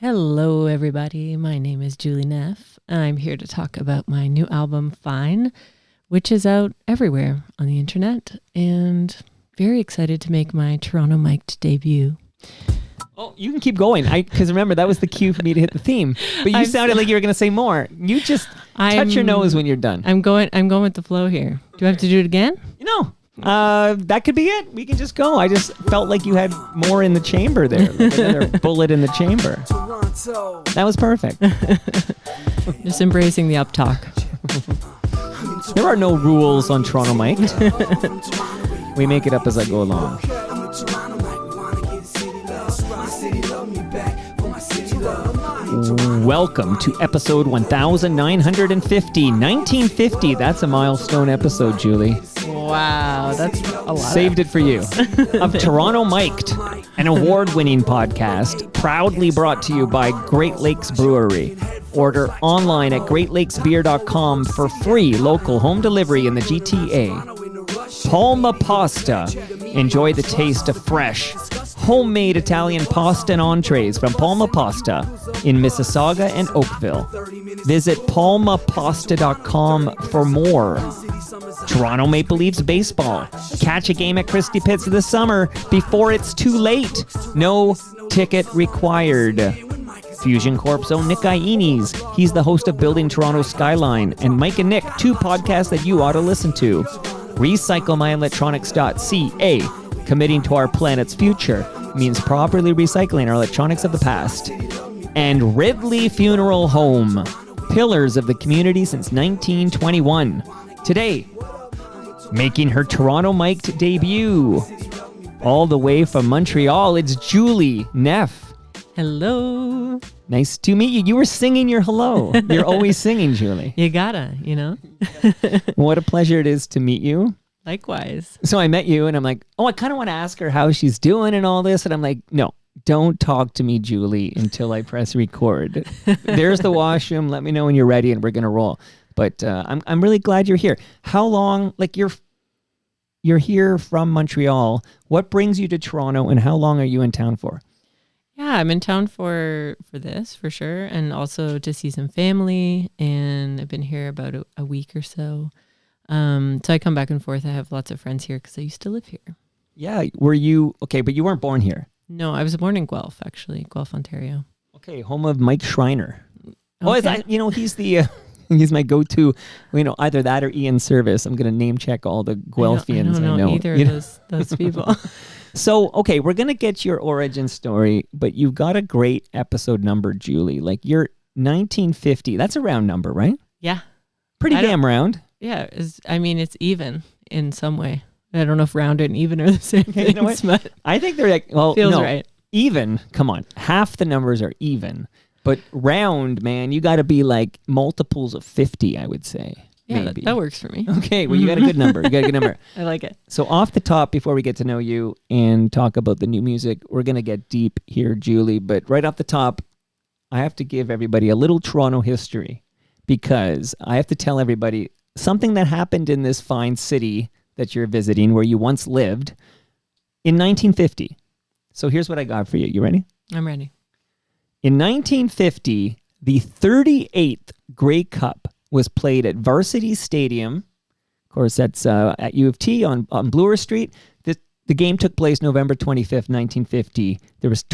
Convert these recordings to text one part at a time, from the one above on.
Hello, everybody. My name is Julie Neff. I'm here to talk about my new album, Fine, which is out everywhere on the internet, and very excited to make my Toronto mic'd debut. Oh, you can keep going. Because remember, that was the cue for me to hit the theme. But you sounded like you were going to say more. You just touch your nose when you're done. I'm going with the flow here. Do I have to do it again? No. That could be it. We can just go. I just felt like you had more in the chamber there. Like another bullet in the chamber. That was perfect. Just embracing the up talk. There are no rules on Toronto Mike. We make it up as I go along. Welcome to episode 1950. 1950, that's a milestone episode, Julie. Wow, that's a lot. Saved it for you. Of Toronto Mic'd, an award-winning podcast proudly brought to you by Great Lakes Brewery. Order online at greatlakesbeer.com for free local home delivery in the GTA. Palma Pasta. Enjoy the taste of fresh, homemade Italian pasta and entrees from Palma Pasta in Mississauga and Oakville. Visit palmapasta.com for more. Toronto Maple Leafs baseball. Catch a game at Christie Pitts this summer before it's too late. No ticket required. Fusion Corp's own Nick Iones. He's the host of Building Toronto Skyline, and Mike and Nick, two podcasts that you ought to listen to. RecycleMyElectronics.ca. Committing to our planet's future means properly recycling our electronics of the past. And Ridley Funeral Home. Pillars of the community since 1921. Today, making her Toronto Mic'd debut. All the way from Montreal, it's Julie Neff. Hello. Nice to meet you. You were singing your hello. You're always singing, Julie. You gotta, you know. What a pleasure it is to meet you. Likewise. So I met you and I'm like, I kind of want to ask her how she's doing and all this. And I'm like, no, don't talk to me, Julie, until I press record. There's the washroom. Let me know when you're ready and we're going to roll. But I'm really glad you're here. How long, like you're here from Montreal. What brings you to Toronto and how long are you in town for? Yeah, I'm in town for this, for sure, and also to see some family, and I've been here about a week or so. So I come back and forth. I have lots of friends here because I used to live here. Yeah, were you, okay, but you weren't born here? No, I was born in Guelph, actually, Guelph, Ontario. Okay, home of Mike Schreiner. Okay. Oh, he's the... He's my go-to, either that or Ian Service. I'm going to name check all the Guelphians I don't know either of those people. So, okay, we're going to get your origin story, but you've got a great episode number, Julie. Like, you're 1950. That's a round number, right? Yeah. Pretty damn round. Yeah. It's even in some way. I don't know if round and even are the same things. You know what? But I think they're like, well, feels no, right. Even, come on, half the numbers are even. But round, man, you got to be like multiples of 50, I would say. Yeah, maybe. that works for me. Okay, well, you got a good number. I like it. So off the top, before we get to know you and talk about the new music, we're going to get deep here, Julie. But right off the top, I have to give everybody a little Toronto history because I have to tell everybody something that happened in this fine city that you're visiting where you once lived in 1950. So here's what I got for you. You ready? I'm ready. In 1950, the 38th Grey Cup was played at Varsity Stadium. Of course, that's at U of T on Bloor Street. The game took place November 25th, 1950. There was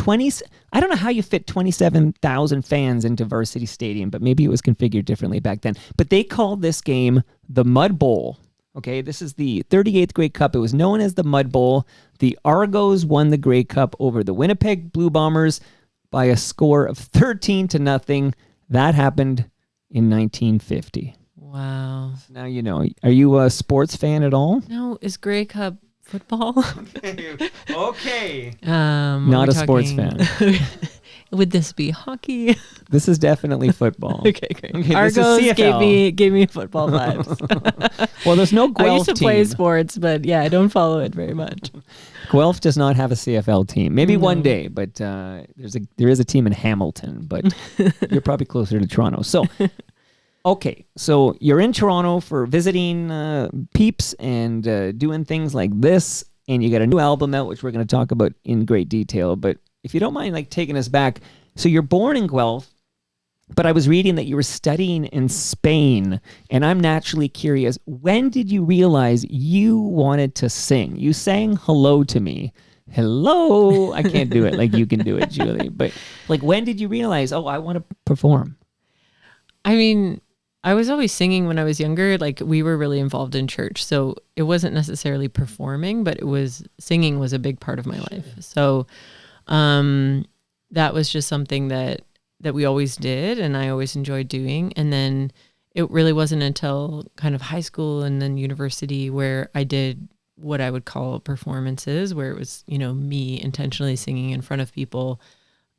I don't know how you fit 27,000 fans into Varsity Stadium, but maybe it was configured differently back then. But they called this game the Mud Bowl. Okay, this is the 38th Grey Cup. It was known as the Mud Bowl. The Argos won the Grey Cup over the Winnipeg Blue Bombers by a score of 13-0. That happened in 1950. Wow. Now you know. Are you a sports fan at all? No, is Grey Cup football? Okay. Not a sports fan. Would this be hockey? This is definitely football. Okay, great. Okay, Argos gave me football vibes. Well, there's no Guelph I used to team. play sports, but yeah, I don't follow it very much. Guelph does not have a CFL team. Maybe one day, but there is a team in Hamilton, but you're probably closer to Toronto. So, okay, so you're in Toronto for visiting peeps and doing things like this, and you got a new album out, which we're going to talk about in great detail. But if you don't mind, like taking us back, So you're born in Guelph, but I was reading that you were studying in Spain, and I'm naturally curious. When did you realize you wanted to sing? You sang "Hello" to me. Hello. I can't do it like you can do it, Julie. But like, when did you realize, oh, I want to perform? I mean, I was always singing when I was younger. Like, we were really involved in church. So it wasn't necessarily performing, but singing was a big part of my life. So that was just something that we always did and I always enjoyed doing. And then it really wasn't until kind of high school and then university where I did what I would call performances, where it was, me intentionally singing in front of people,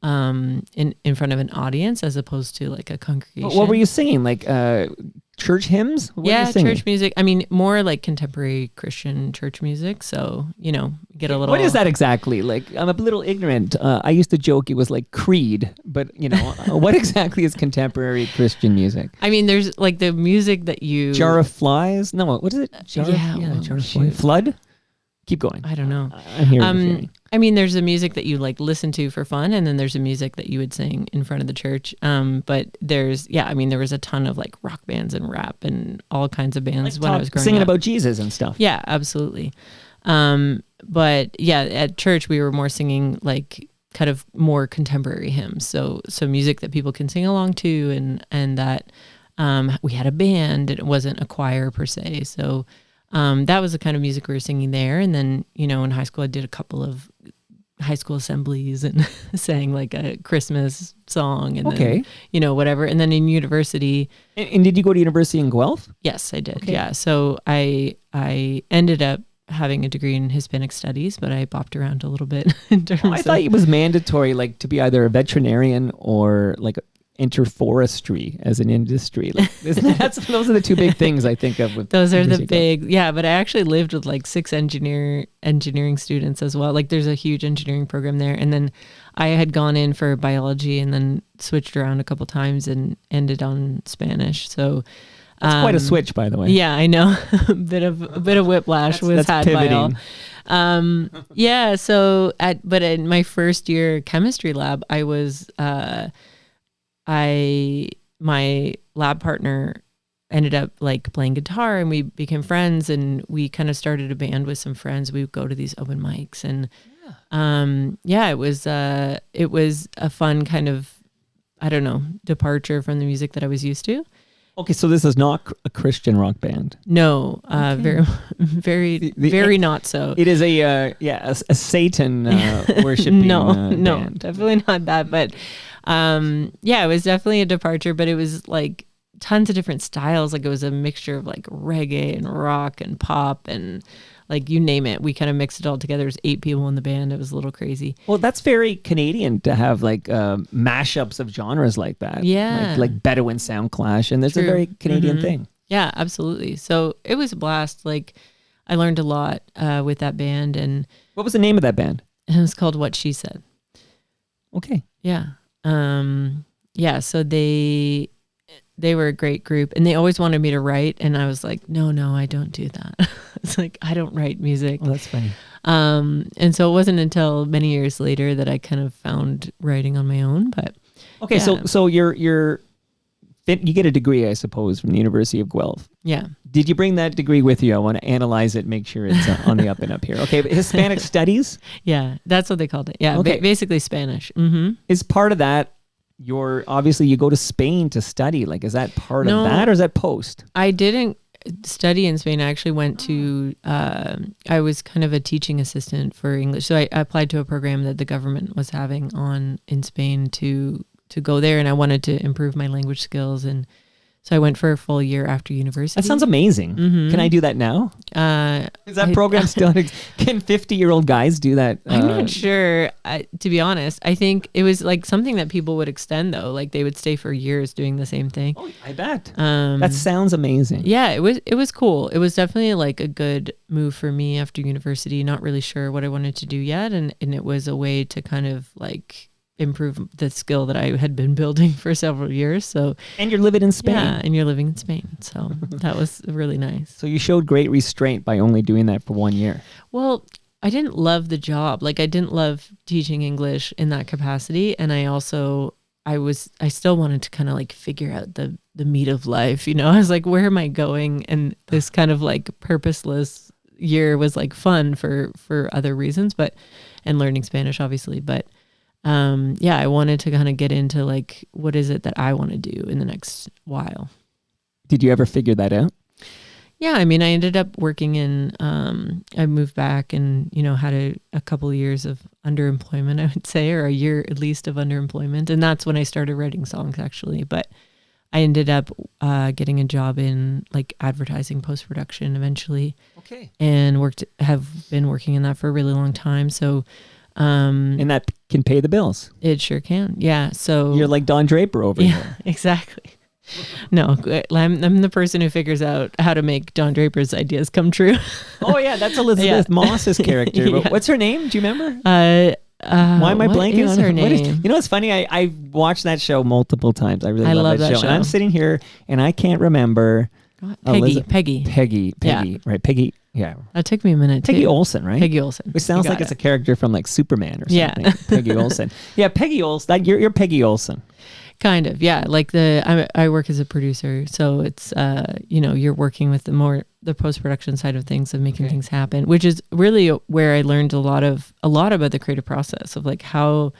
in front of an audience as opposed to like a congregation. What were you singing? Like church hymns? What were you singing? Church music. I mean, more like contemporary Christian church music. So, get a little... What is that exactly? Like, I'm a little ignorant. I used to joke it was like Creed, but, what exactly is contemporary Christian music? I mean, there's like the music that you... Jar of Flies? No, what is it? Jar of Flies. Flood? Keep going. I don't know. I'm hearing I mean, there's a music that you like listen to for fun, and then there's a music that you would sing in front of the church. But there was a ton of like rock bands and rap and all kinds of bands when I was growing up. Singing about Jesus and stuff. Yeah, absolutely. But yeah, at church we were more singing like kind of more contemporary hymns. So music that people can sing along to, and that we had a band. It wasn't a choir per se. So that was the kind of music we were singing there. And then, in high school, I did a couple of high school assemblies and sang like a Christmas song and then, whatever. And then in university. And did you go to university in Guelph? Yes, I did. Okay. Yeah. So I ended up having a degree in Hispanic studies, but I bopped around a little bit in terms I thought it was mandatory, like to be either a veterinarian or like enter forestry as an industry. Like, those are the two big things I think of. With those are the big, but I actually lived with like 6 engineering students as well. Like there's a huge engineering program there. And then I had gone in for biology and then switched around a couple times and ended on Spanish. So that's quite a switch, by the way. Yeah, I know. a bit of whiplash was had pivoting. by all. But in my first year chemistry lab, I was my lab partner ended up like playing guitar and we became friends and we kind of started a band with some friends. We would go to these open mics and it was a fun kind of, I don't know, departure from the music that I was used to. Okay, so this is not a Christian rock band. No, very not so. It is a Satan worshiping no, band. Definitely not that. But it was definitely a departure. But it was like tons of different styles. Like it was a mixture of like reggae and rock and pop and like you name it. We kind of mixed it all together. There's 8 people in the band. It was a little crazy. Well, that's very Canadian to have like mashups of genres like that. Yeah. Like Bedouin sound clash. And there's a very Canadian thing. Yeah, absolutely. So it was a blast. Like I learned a lot with that band. And what was the name of that band? It was called What She Said. Okay. Yeah. So they were a great group and they always wanted me to write. And I was like, no, I don't do that. It's like, I don't write music. Oh, that's funny. And so it wasn't until many years later that I kind of found writing on my own, but. Okay. Yeah. So you get a degree, I suppose, from the University of Guelph. Yeah. Did you bring that degree with you? I want to analyze it, make sure it's on the up and up here. Okay. Hispanic studies. Yeah. That's what they called it. Yeah. Okay. Basically Spanish. Mm-hmm. Is part of that, obviously you go to Spain to study. Like, is that part of that or is that post? I didn't study in Spain. I actually went to, I was kind of a teaching assistant for English. So I applied to a program that the government was having in Spain to go there. And I wanted to improve my language skills. And so I went for a full year after university. That sounds amazing. Mm-hmm. Can I do that now? Is that program still? Can 50-year-old guys do that? I'm not sure. To be honest, I think it was like something that people would extend though. Like they would stay for years doing the same thing. Oh, I bet. That sounds amazing. Yeah, it was cool. It was definitely like a good move for me after university. Not really sure what I wanted to do yet, and it was a way to kind of like improve the skill that I had been building for several years. So, and you're living in Spain. Yeah, and you're living in Spain. So that was really nice. So you showed great restraint by only doing that for 1 year. Well, didn't love the job. Like I didn't love teaching English in that capacity. And I still wanted to kind of like figure out the meat of life. You know, I was like, where am I going? And this kind of like purposeless year was like fun for other reasons, and learning Spanish obviously. But I wanted to kind of get into like, what is it that I want to do in the next while? Did you ever figure that out? Yeah, I mean, I ended up working in, I moved back and, you know, had a couple of years of underemployment, I would say, or a year at least of underemployment. And that's when I started writing songs, actually. But I ended up getting a job in like advertising post-production eventually. Okay. And have been working in that for a really long time. So, and that can pay the bills. It sure can. Yeah. So you're like Don Draper over here. Exactly. No, I'm the person who figures out how to make Don Draper's ideas come true. Oh yeah, that's Elizabeth Moss's character. But what's her name? Do you remember? Why am I blanking on her name? You know, it's funny. I watched that show multiple times. I really love that show. And I'm sitting here and I can't remember. Peggy. Yeah. Right. Peggy. Yeah. That took me a minute. Peggy Olson, right? Peggy Olson. Which sounds like it's a character from like Superman or something. Yeah. Peggy Olson. Yeah, Peggy Olson. You're Peggy Olson. Kind of, yeah. Like I work as a producer, so it's you know, you're working with the post-production side of things, of making things happen, which is really where I learned a lot about the creative process of like how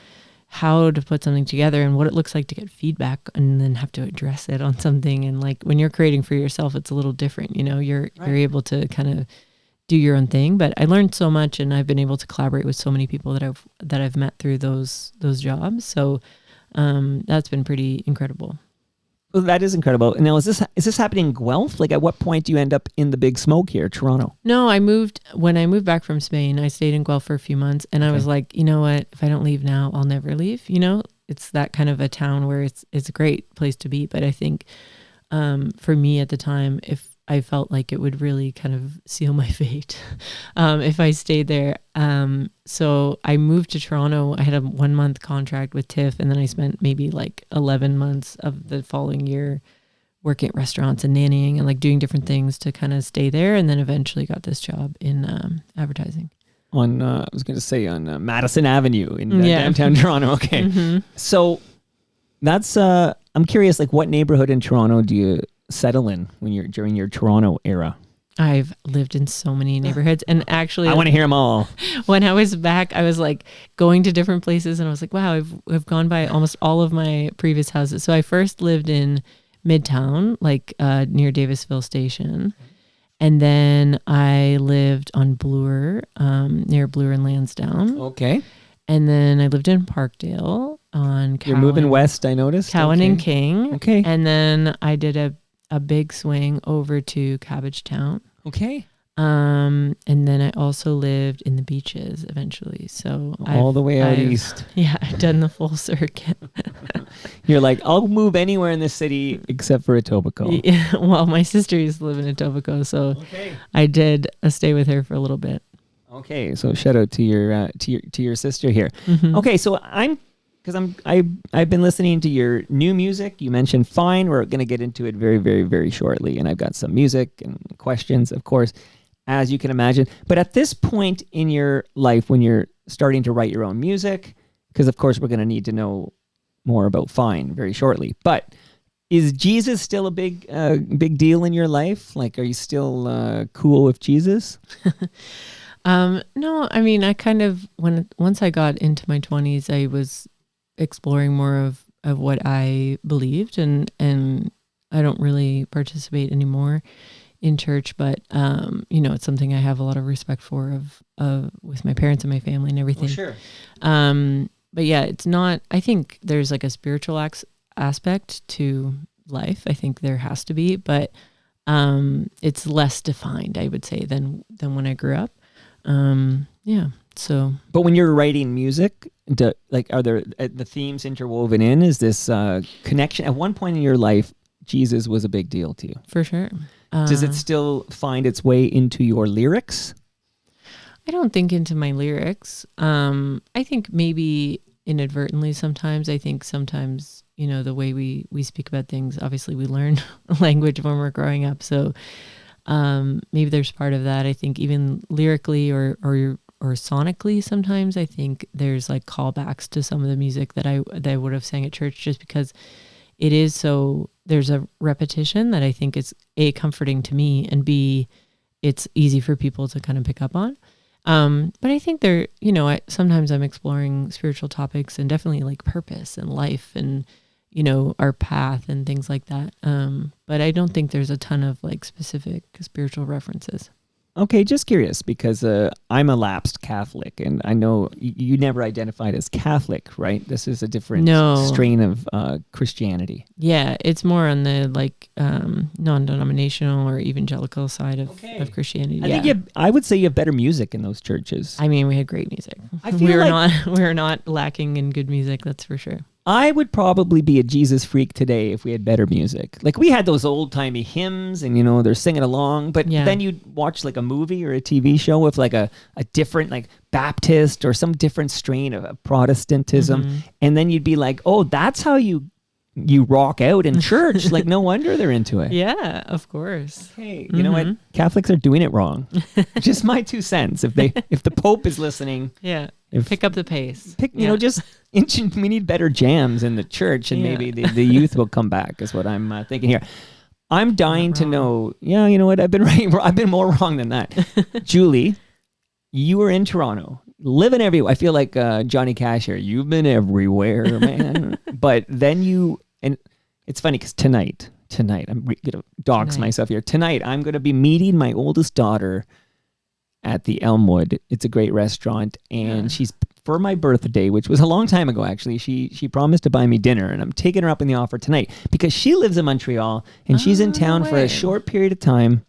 to put something together and what it looks like to get feedback and then have to address it on something. And like when you're creating for yourself, it's a little different, you know, you're able to kind of do your own thing. But I learned so much, and I've been able to collaborate with so many people that I've met through those jobs. So that's been pretty incredible. Well, that is incredible. Now, is this happening in Guelph? Like, at what point do you end up in the big smoke here, Toronto? No, when I moved back from Spain, I stayed in Guelph for a few months, and I was like, you know what? If I don't leave now, I'll never leave. You know, it's that kind of a town where it's a great place to be. But I think for me at the time, if I felt like it would really kind of seal my fate if I stayed there. So I moved to Toronto. I had a 1-month contract with TIFF, and then I spent maybe like 11 months of the following year working at restaurants and nannying and like doing different things to kind of stay there. And then eventually got this job in advertising. On Madison Avenue in downtown Toronto. Okay. Mm-hmm. So that's, I'm curious, like what neighborhood in Toronto do you settle in during your Toronto era? I've lived in so many neighborhoods, and actually I want to hear them all. When I was back, I was like going to different places, and I was like, wow, I've gone by almost all of my previous houses. So I first lived in Midtown, like near Davisville Station, and then I lived on Bloor, near Bloor and Lansdowne. Okay. And then I lived in Parkdale on Cowan. You're moving west, I noticed. Cowan and King. Okay. And then I did a big swing over to Cabbagetown. Okay. And then I also lived in the Beaches eventually. So all the way out east. Yeah, I've done the full circuit. You're like, I'll move anywhere in the city except for Etobicoke. Yeah, well, my sister used to live in Etobicoke, so I did a stay with her for a little bit. Okay, so shout out to your sister here. Mm-hmm. Okay, so I've been listening to your new music. You mentioned Fine. We're going to get into it very, very, very shortly, and I've got some music and questions, of course, as you can imagine. But at this point in your life, when you're starting to write your own music, because of course we're going to need to know more about Fine very shortly. But is Jesus still a big deal in your life? Like, are you still cool with Jesus? No, I mean, I kind of once I got into my 20s, I was exploring more of what I believed, and I don't really participate anymore in church, but you know, it's something I have a lot of respect for of with my parents and my family and everything. Oh, sure. But yeah, it's not, I think there's like a spiritual aspect to life. I think there has to be, but it's less defined, I would say, than when I grew up. Yeah. So, but when you're writing music, are there the themes interwoven in? Is this connection? At one point in your life, Jesus was a big deal to you. For sure. Does it still find its way into your lyrics? I don't think into my lyrics. I think maybe inadvertently sometimes. I think sometimes, you know, the way we speak about things, obviously we learn language when we're growing up. So maybe there's part of that. I think even lyrically or or sonically sometimes I think there's like callbacks to some of the music that I would have sang at church, just because it is so, there's a repetition that I think is A, comforting to me, and B, it's easy for people to kind of pick up on. But I think there, sometimes I'm exploring spiritual topics and definitely like purpose and life and, our path and things like that. But I don't think there's a ton of like specific spiritual references. Okay, just curious, because I'm a lapsed Catholic, and I know you never identified as Catholic, right? This is a different strain of Christianity. Yeah, it's more on the like non-denominational or evangelical side of Christianity. I think I would say you have better music in those churches. I mean, we had great music. We were not lacking in good music, that's for sure. I would probably be a Jesus freak today if we had better music. Like, we had those old-timey hymns and, they're singing along. But then you'd watch like a movie or a TV show with like a different like Baptist or some different strain of Protestantism. Mm-hmm. And then you'd be like, oh, that's how you rock out in church. Like, no wonder they're into it. Yeah, of course. Hey, you know what? Catholics are doing it wrong. Just my 2 cents. If the Pope is listening. Yeah. Pick up the pace. We need better jams in the church, and maybe the youth will come back, is what I'm thinking here. I'm dying to know. Yeah, you know what? I've been right. I've been more wrong than that. Julie, you were in Toronto, living everywhere. I feel like Johnny Cash here. You've been everywhere, man. But then and it's funny because tonight, I'm going to dox myself here. Tonight, I'm going to be meeting my oldest daughter at the Elmwood. It's a great restaurant, and she's, for my birthday, which was a long time ago actually, she promised to buy me dinner, and I'm taking her up on the offer tonight because she lives in Montreal, and she's in town for a short period of time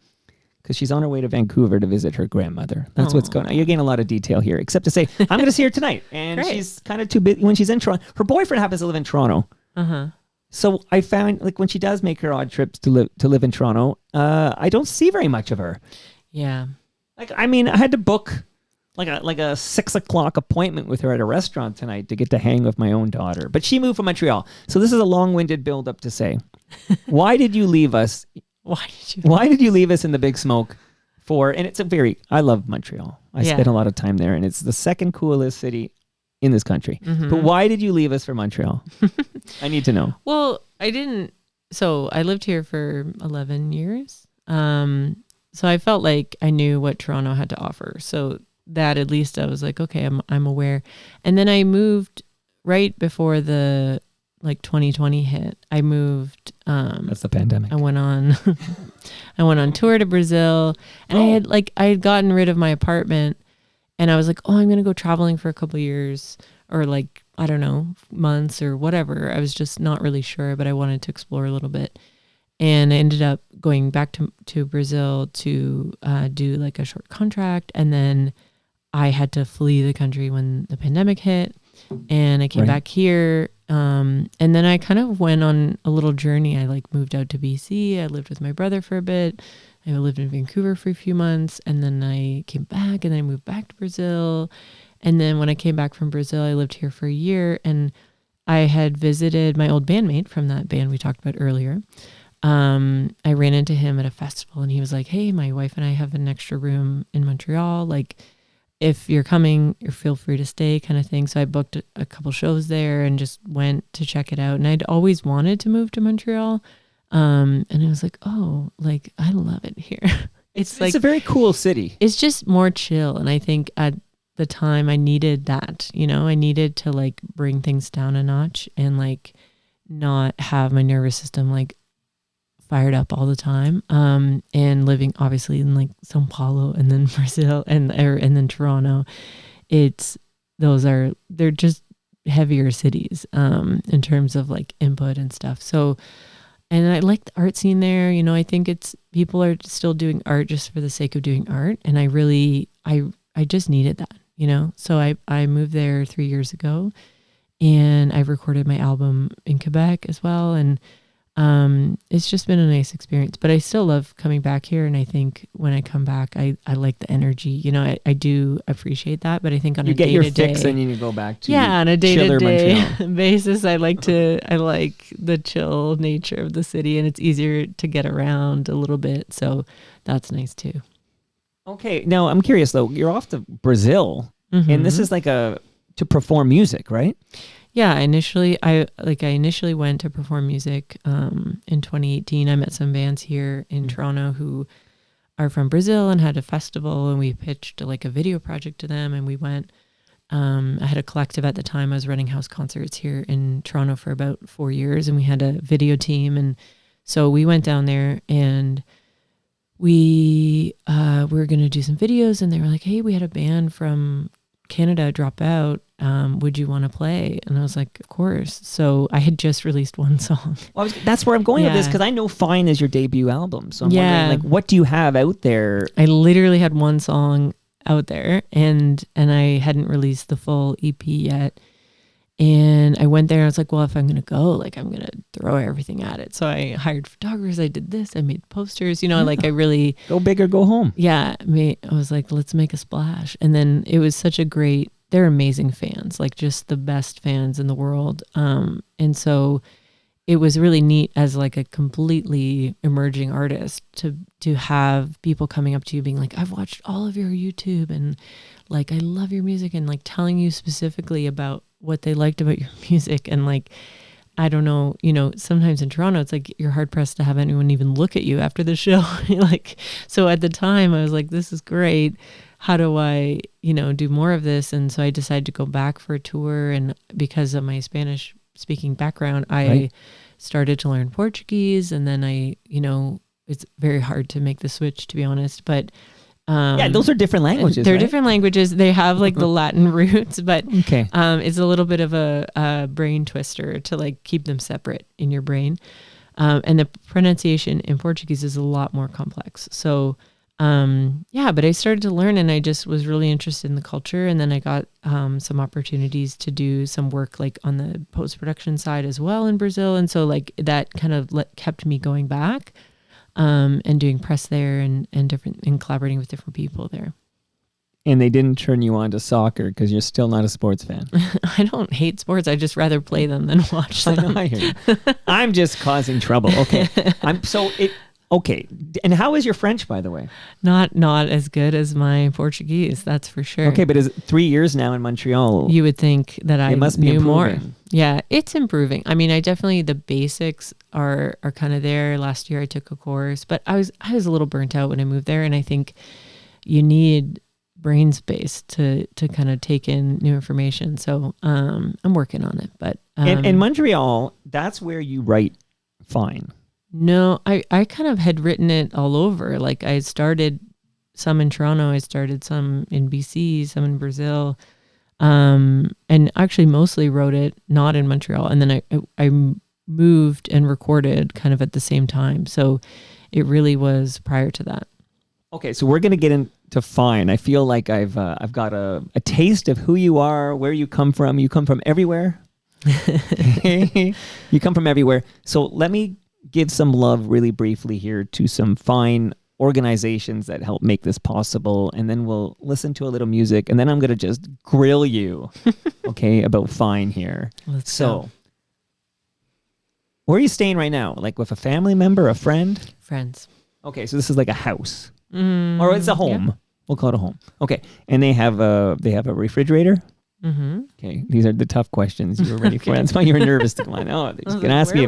because she's on her way to Vancouver to visit her grandmother. That's what's going on. You're getting a lot of detail here, except to say I'm going to see her tonight, and she's kind of too busy when she's in Toronto. Her boyfriend happens to live in Toronto. So I found, like, when she does make her odd trips to live in Toronto, I don't see very much of her. Yeah. Like, I mean, I had to book like a 6:00 appointment with her at a restaurant tonight to get to hang with my own daughter. But she moved from Montreal. So this is a long-winded build-up to say, why did you leave us? Why did you leave us in the Big Smoke and it's I love Montreal. I spent a lot of time there, and it's the second coolest city in this country. Mm-hmm. But why did you leave us for Montreal? I need to know. Well, I didn't. So I lived here for 11 years. So I felt like I knew what Toronto had to offer. So that, at least I was like, okay, I'm aware. And then I moved right before the 2020 hit. I moved. That's the pandemic. I went on tour to Brazil, and I had gotten rid of my apartment, and I was like, oh, I'm gonna go traveling for a couple of years, or I don't know, months or whatever. I was just not really sure, but I wanted to explore a little bit. And I ended up going back to Brazil to do like a short contract. And then I had to flee the country when the pandemic hit. And I came back here. And then I kind of went on a little journey. I moved out to BC. I lived with my brother for a bit. I lived in Vancouver for a few months. And then I came back, and then I moved back to Brazil. And then when I came back from Brazil, I lived here for a year. And I had visited my old bandmate from that band we talked about earlier. I ran into him at a festival, and he was like, hey, my wife and I have an extra room in Montreal. Like, if you're coming, feel free to stay, kind of thing. So I booked a couple shows there and just went to check it out. And I'd always wanted to move to Montreal. And I was like, oh, I love it here. It's a very cool city. It's just more chill. And I think at the time I needed that, I needed to bring things down a notch and not have my nervous system fired up all the time, and living obviously in São Paulo and then Brazil and then Toronto, they're just heavier cities in terms of input and stuff. So, and I like the art scene there. I think people are still doing art just for the sake of doing art, and I just needed that, So I moved there 3 years ago, and I recorded my album in Quebec as well, and it's just been a nice experience, but I still love coming back here. And I think when I come back, I like the energy, I do appreciate that, but I think on a day-to-day, you get your fix and you go back to on a day-to-day basis, I like the chill nature of the city, and it's easier to get around a little bit. So that's nice too. Okay, now I'm curious though. You're off to Brazil, and this is like to perform music, right? Yeah, I initially went to perform music in 2018. I met some bands here in Toronto who are from Brazil and had a festival, and we pitched like a video project to them, and we went. I had a collective at the time. I was running house concerts here in Toronto for about 4 years, and we had a video team, and so we went down there and we were going to do some videos, and they were like, "Hey, we had a band from Canada drop out. Would you want to play?" And I was like, "Of course." So I had just released one song. Well, that's where I'm going with this, because I know Fine is your debut album. So I'm wondering, like, what do you have out there? I literally had one song out there, and I hadn't released the full EP yet. And I went there and I was like, well, if I'm going to go, like, I'm going to throw everything at it. So I hired photographers. I did this. I made posters, like I really... Go big or go home. Yeah. I was like, let's make a splash. And then it was such a great... They're amazing fans, like just the best fans in the world. And so it was really neat as like a completely emerging artist to have people coming up to you being like, I've watched all of your YouTube and like, I love your music, and like telling you specifically about what they liked about your music. And like, I don't know, sometimes in Toronto, it's like you're hard pressed to have anyone even look at you after the show. Like, so at the time I was like, this is great. How do I, do more of this? And so I decided to go back for a tour. And because of my Spanish speaking background, I started to learn Portuguese. And then it's very hard to make the switch, to be honest. But those are different languages. They're different languages. They have like the Latin roots, but it's a little bit of a brain twister to like keep them separate in your brain. And the pronunciation in Portuguese is a lot more complex. So but I started to learn, and I just was really interested in the culture. And then I got some opportunities to do some work like on the post-production side as well in Brazil. And so like that kind of kept me going back and doing press there and collaborating with different people there. And they didn't turn you on to soccer because you're still not a sports fan. I don't hate sports. I just rather play them than watch them. I know, I hear you. I'm just causing trouble. Okay. Okay. And how is your French, by the way? Not as good as my Portuguese, that's for sure. Okay, but is it 3 years now in Montreal? You would think that I must be knew more. improving. Yeah, it's improving. I mean, I definitely, the basics are kind of there. Last year I took a course, but I was a little burnt out when I moved there, and I think you need brain space to kind of take in new information. So I'm working on it. But in Montreal, that's where you write Fine. No, I kind of had written it all over. Like I started some in Toronto, I started some in BC, some in Brazil, and actually mostly wrote it not in Montreal. And then I moved and recorded kind of at the same time. So it really was prior to that. Okay, so we're going to get into Fine. I feel like I've got a taste of who you are, where you come from. You come from everywhere. You come from everywhere. So let me give some love really briefly here to some fine organizations that help make this possible, and then we'll listen to a little music, and then I'm going to just grill you, okay, about Fine here. Let's go. Where are you staying right now? Like with a family member, a friend? Friends. Okay, so this is like a house. Or it's a home. Yeah. We'll call it a home. Okay, and they have a refrigerator? Mm-hmm. Okay, these are the tough questions you were ready for. That's why you were nervous to come on. Oh, they're just going to ask me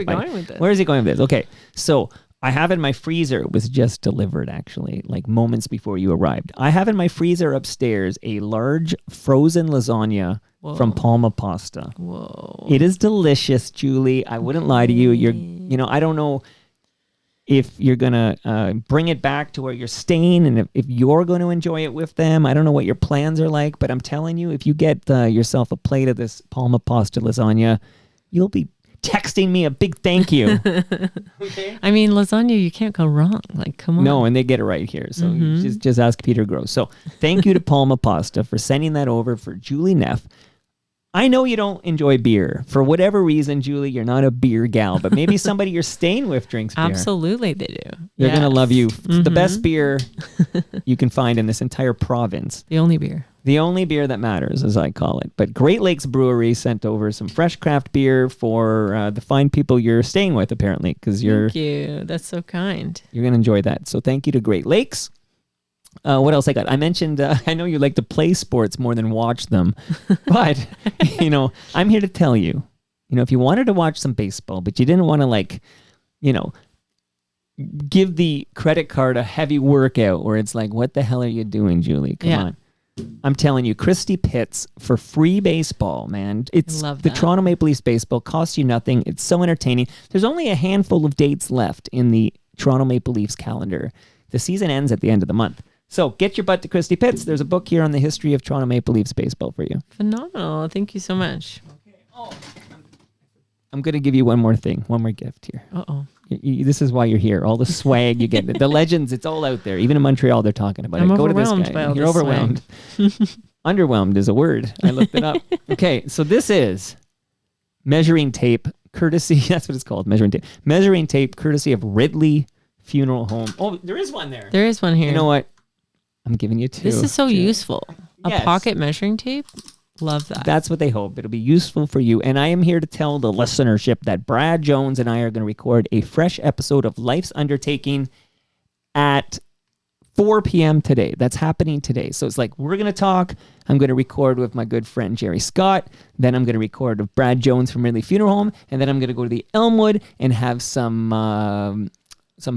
where is he going with this? Okay, so I have in my freezer, it was just delivered actually, like moments before you arrived. I have in my freezer upstairs a large frozen lasagna from Palma Pasta. Whoa. It is delicious, Julie. I wouldn't lie to you. I don't know if you're going to bring it back to where you're staying, and if you're going to enjoy it with them. I don't know what your plans are like, but I'm telling you, if you get yourself a plate of this Palma Pasta lasagna, you'll be texting me a big thank you. Okay? I mean, lasagna, you can't go wrong. Like, come on. No, and they get it right here. So just ask Peter Gross. So thank you to Palma Pasta for sending that over for Julie Neff. I know you don't enjoy beer. For whatever reason, Julie, you're not a beer gal, but maybe somebody you're staying with drinks beer. Absolutely, they do. They're going to love you. The best beer you can find in this entire province. The only beer. The only beer that matters, as I call it. But Great Lakes Brewery sent over some fresh craft beer for the fine people you're staying with, apparently, because Thank you. That's so kind. You're going to enjoy that. So thank you to Great Lakes. What else I got? I mentioned, I know you like to play sports more than watch them, but, I'm here to tell you, if you wanted to watch some baseball, but you didn't want to give the credit card a heavy workout where it's like, what the hell are you doing, Julie? Come on. I'm telling you, Christy Pitts for free baseball, man. It's the Toronto Maple Leafs baseball, costs you nothing. It's so entertaining. There's only a handful of dates left in the Toronto Maple Leafs calendar. The season ends at the end of the month. So get your butt to Christy Pitts. There's a book here on the history of Toronto Maple Leafs baseball for you. Phenomenal. Thank you so much. Okay. I'm going to give you one more thing, one more gift here. Uh-oh. This is why you're here. All the swag you get, the legends, it's all out there. Even in Montreal, they're talking about it. Go to this guy. You're overwhelmed. Underwhelmed is a word. I looked it up. Okay, so this is measuring tape, courtesy. That's what it's called, measuring tape. Measuring tape, courtesy of Ridley Funeral Home. Oh, there is one there. There is one here. You know what? I'm giving you two. This is so useful. A pocket measuring tape. Love that. That's what they hope. It'll be useful for you. And I am here to tell the listenership that Brad Jones and I are going to record a fresh episode of Life's Undertaking at 4 p.m. today. That's happening today. So it's like, we're going to talk. I'm going to record with my good friend Jerry Scott. Then I'm going to record with Brad Jones from Ridley Funeral Home. And then I'm going to go to the Elmwood and have some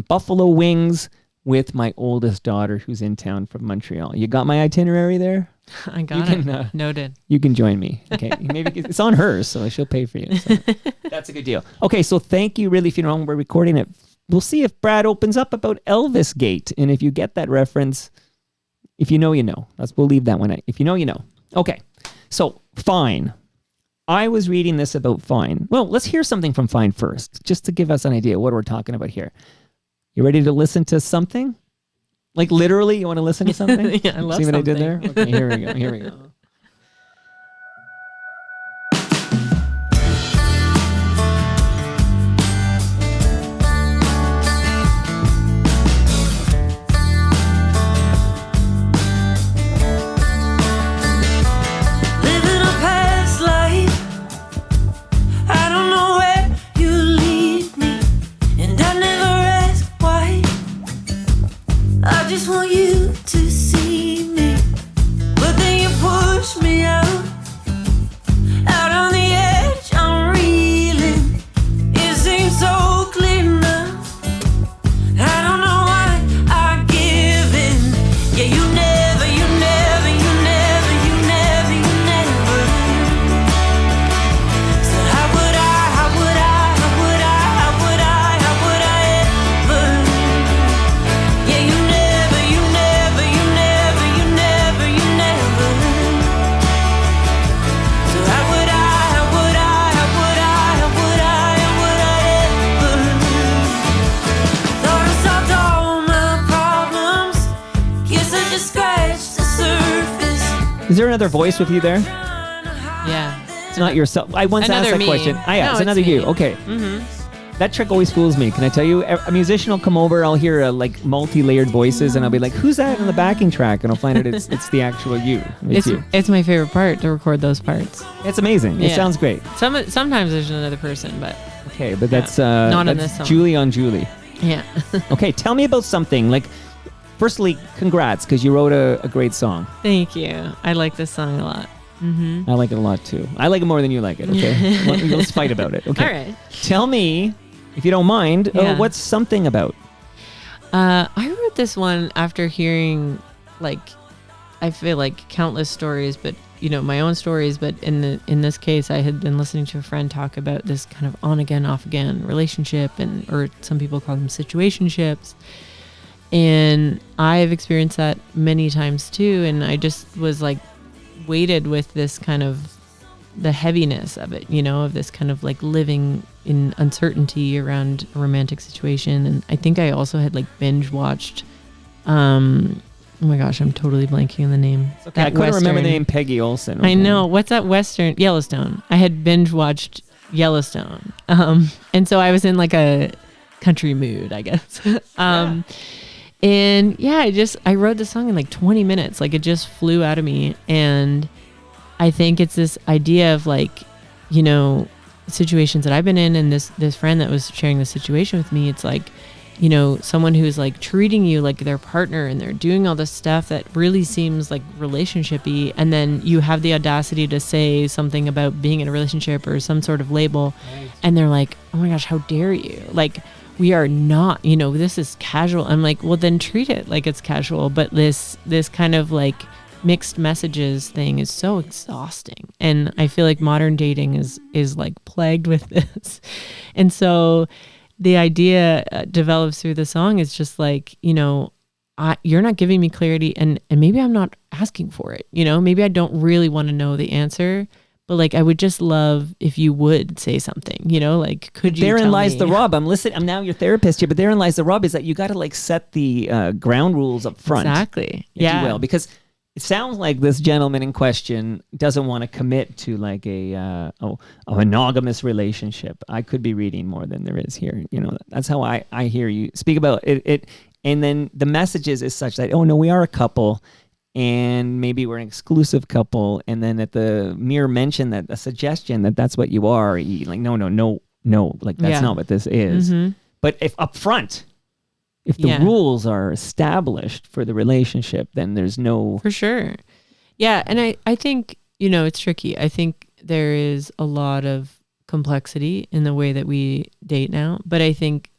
buffalo wings with my oldest daughter who's in town from Montreal. You got my itinerary there? I got it. Noted. You can join me. Okay. Maybe it's on hers, so she'll pay for you. So that's a good deal. Okay, so thank you, Ridley Funeral Home. We're recording it. We'll see if Brad opens up about Elvis Gate. And if you get that reference, if you know, you know. We'll leave that one. If you know, you know. Okay. So, Fine. I was reading this about Fine. Well, let's hear something from Fine first, just to give us an idea what we're talking about here. You ready to listen to something? Like literally, you want to listen to something? Yeah, I love See what something. I did there? Okay, here we go. Living a past life, I don't know where you lead me, and I never ask why. I just want you to see me, but then you push me out on the edge, I'm reeling. It seems so clear now. I don't know why I give in. Yeah, you never, you never, you never, you never, you never. So how would I ever? Yeah, you never, you never, you never, you never, you never. So how would I ever? Thought I solved all my problems. Guess I just scratched the surface. Is there another voice with you there? Yeah. It's not yourself. I once Another asked that me. question. No, it's it's another me. you. Okay. Mm-hmm. That trick always fools me. Can I tell you? A musician will come over, I'll hear multi-layered voices, and I'll be like, who's that on the backing track? And I'll find out it's the actual you. It's you. It's my favorite part to record those parts. It's amazing. It Yeah. sounds great. Sometimes there's another person, but Okay, but that's Not in that's this song. Julie on Julie. yeah. Okay, tell me about something. Firstly, congrats, because you wrote a great song. Thank you. I like this song a lot. Mm-hmm. I like it a lot, too. I like it more than you like it, okay? Let's fight about it, okay? All right. Tell me, if you don't mind, Yeah. what's something about? I wrote this one after hearing, I feel like countless stories, but my own stories. But in this case, I had been listening to a friend talk about this kind of on again, off again relationship, or some people call them situationships. And I've experienced that many times too. And I just was weighted with this kind of the heaviness of it, of this kind of living in uncertainty around a romantic situation. And I think I also had binge watched, oh my gosh, I'm totally blanking on the name. Okay, I couldn't remember the name Peggy Olson. I know. What's that Western? Yellowstone. I had binge watched Yellowstone. And so I was in a country mood, I guess. And yeah, I wrote the song in 20 minutes. It just flew out of me. And I think it's this idea of situations that I've been in, and this friend that was sharing the situation with me, it's someone who's like treating you like their partner and they're doing all this stuff that really seems like relationship-y, and then you have the audacity to say something about being in a relationship or some sort of label, and they're like, oh my gosh, how dare you? Like, we are not, this is casual. I'm like, well, then treat it like it's casual. But this kind of like mixed messages thing is so exhausting. And I feel like modern dating is like plagued with this. And so the idea develops through the song is just like, you're not giving me clarity, and maybe I'm not asking for it. Maybe I don't really want to know the answer, but like, I would just love if you would say something, like, could you Therein tell lies me? the rub. I'm listening. I'm now your therapist here, but therein lies the rub is that you got to like set the ground rules up front. Exactly. If you will, because it sounds like this gentleman in question doesn't want to commit to like a monogamous relationship. I could be reading more than there is here. That's how I hear you speak about it. And then the messages is such that, oh no, we are a couple, and maybe we're an exclusive couple. And then at the mere mention that a suggestion that that's what you are, like, no, like that's not what this is. Mm-hmm. But if up front, if the rules are established for the relationship, then there's no... For sure. Yeah. And I think, it's tricky. I think there is a lot of complexity in the way that we date now. But I think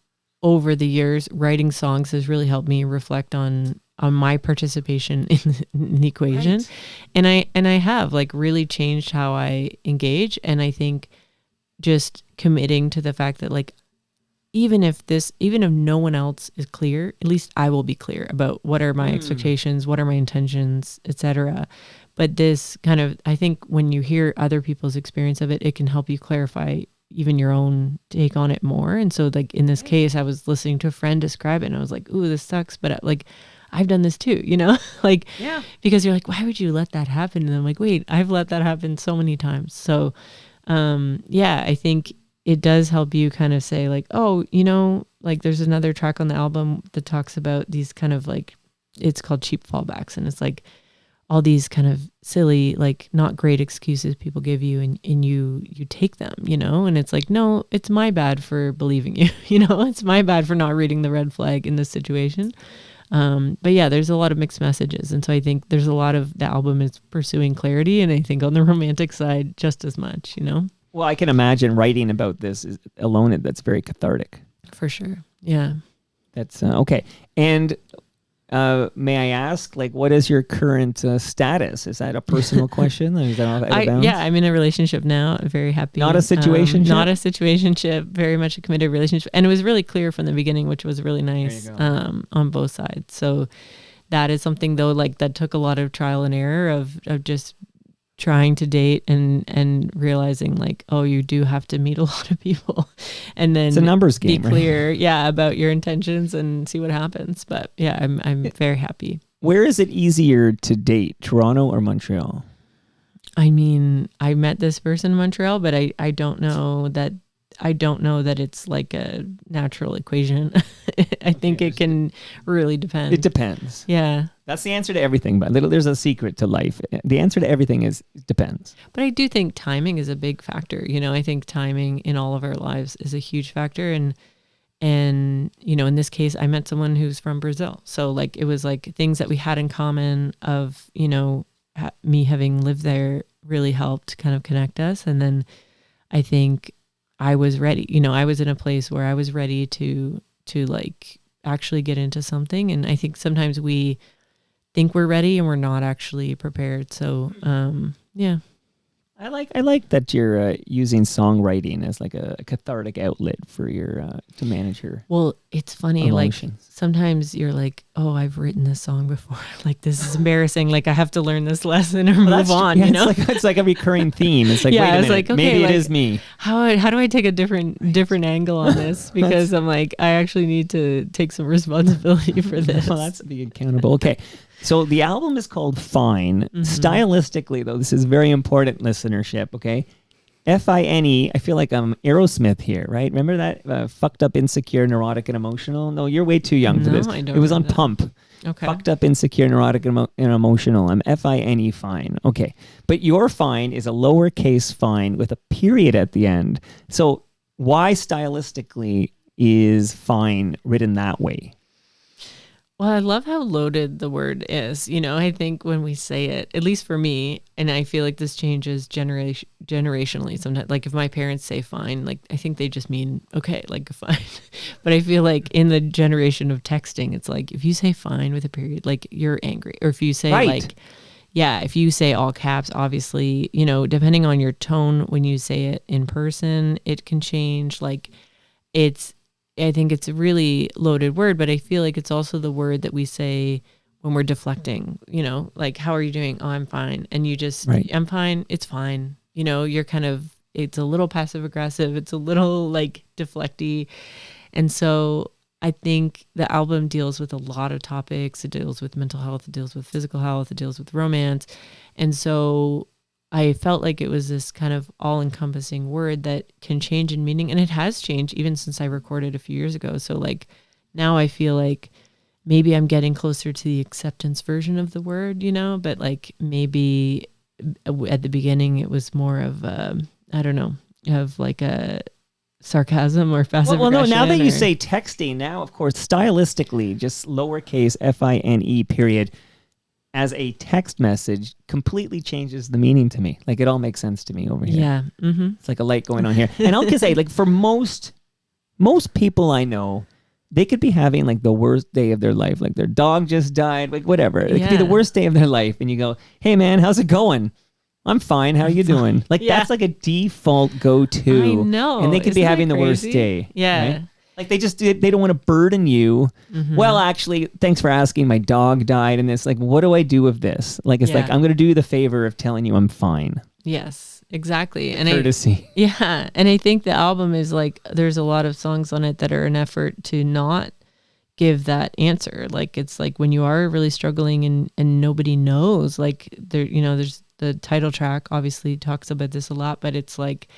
over the years, writing songs has really helped me reflect on my participation in the equation. Right. And I have like really changed how I engage. And I think just committing to the fact that like, even if no one else is clear, at least I will be clear about what are my expectations, what are my intentions, etc. But this kind of, I think when you hear other people's experience of it, it can help you clarify even your own take on it more. And so like in this case, I was listening to a friend describe it and I was like, ooh, this sucks. But like, I've done this too, like, because you're like, why would you let that happen? And I'm like, wait, I've let that happen so many times. So, I think it does help you kind of say like, oh, like there's another track on the album that talks about these kind of like, it's called cheap fallbacks. And it's like all these kind of silly, like not great excuses people give you and you take them, and it's like, no, it's my bad for believing you, it's my bad for not reading the red flag in this situation. But yeah, there's a lot of mixed messages. And so I think there's a lot of the album is pursuing clarity. And I think on the romantic side, just as much, Well, I can imagine writing about this alone. That's very cathartic. For sure. Yeah. That's okay. And may I ask, like, what is your current status? Is that a personal question? Is that out of bounds? Yeah, I'm in a relationship now. I'm very happy. Not a situationship? Not a situationship. Very much a committed relationship. And it was really clear from the beginning, which was really nice on both sides. So that is something, though, like that took a lot of trial and error of just trying to date and realizing like, oh, you do have to meet a lot of people and then it's a numbers game, be clear, about your intentions and see what happens. But yeah, I'm very happy. Where is it easier to date, Toronto or Montreal? I mean, I met this person in Montreal, but I don't know that it's like a natural equation. I think it can really depend. It depends. Yeah. That's the answer to everything, but there's a secret to life. The answer to everything is it depends. But I do think timing is a big factor. I think timing in all of our lives is a huge factor. And in this case, I met someone who's from Brazil. So like, it was like things that we had in common of, me having lived there really helped kind of connect us. And then I think I was ready, I was in a place where I was ready to like actually get into something. And I think sometimes we think we're ready and we're not actually prepared. So, yeah. I like that you're using songwriting as like a cathartic outlet for your to manage your Well, it's funny. emotions. Like sometimes you're like, oh, I've written this song before. Like this is embarrassing. Like I have to learn this lesson or move on. Yeah, it's like a recurring theme. It's like, Yeah, wait a it's minute, like, okay, maybe like, it is me. How do I take a different angle on this? Because I'm like, I actually need to take some responsibility for this. Well, that's being accountable. Okay. So the album is called Fine. Mm-hmm. Stylistically, though, this is very important listenership, okay? Fine, I feel like I'm Aerosmith here, right? Remember that? Fucked up, insecure, neurotic, and emotional? No, you're way too young for No, this. I don't It was know on that. Pump. Okay. Fucked up, insecure, neurotic, and emotional. I'm Fine, fine. Okay. But your fine is a lowercase fine with a period at the end. So why stylistically is fine written that way? Well, I love how loaded the word is. I think when we say it, at least for me, and I feel like this changes generationally sometimes. Like if my parents say fine, like I think they just mean, okay, like fine. But I feel like in the generation of texting, it's like if you say fine with a period, like you're angry. Or if you say like, yeah, if you say all caps, obviously, depending on your tone when you say it in person, it can change. Like I think it's a really loaded word, but I feel like it's also the word that we say when we're deflecting, like, how are you doing? Oh, I'm fine. And you just, I'm fine. It's fine. You're kind of, it's a little passive aggressive. It's a little like deflecty. And so I think the album deals with a lot of topics. It deals with mental health. It deals with physical health. It deals with romance. And so I felt like it was this kind of all-encompassing word that can change in meaning. And it has changed even since I recorded a few years ago. So like now I feel like maybe I'm getting closer to the acceptance version of the word, but like maybe at the beginning it was more of, I don't know, of like a sarcasm or passive well, no, aggression. now that you say texting, now, of course, stylistically, just lowercase FINE period, as a text message completely changes the meaning to me. Like it all makes sense to me over here. Yeah. Mm-hmm. It's like a light going on here. And I'll just say, like for most people I know, they could be having like the worst day of their life. Like their dog just died, like whatever. It could be the worst day of their life. And you go, hey man, how's it going? I'm fine. How are you doing? Like that's like a default go-to. I know. And they could be having the worst day. Yeah. Right? Like they don't want to burden you. Mm-hmm. Well, actually, thanks for asking. My dog died, and it's like, what do I do with this? Like, it's like I'm going to do you the favor of telling you I'm fine. Yes, exactly. And courtesy. And I think the album is like, there's a lot of songs on it that are an effort to not give that answer. Like it's like when you are really struggling and nobody knows. Like there's the title track obviously talks about this a lot, but it's like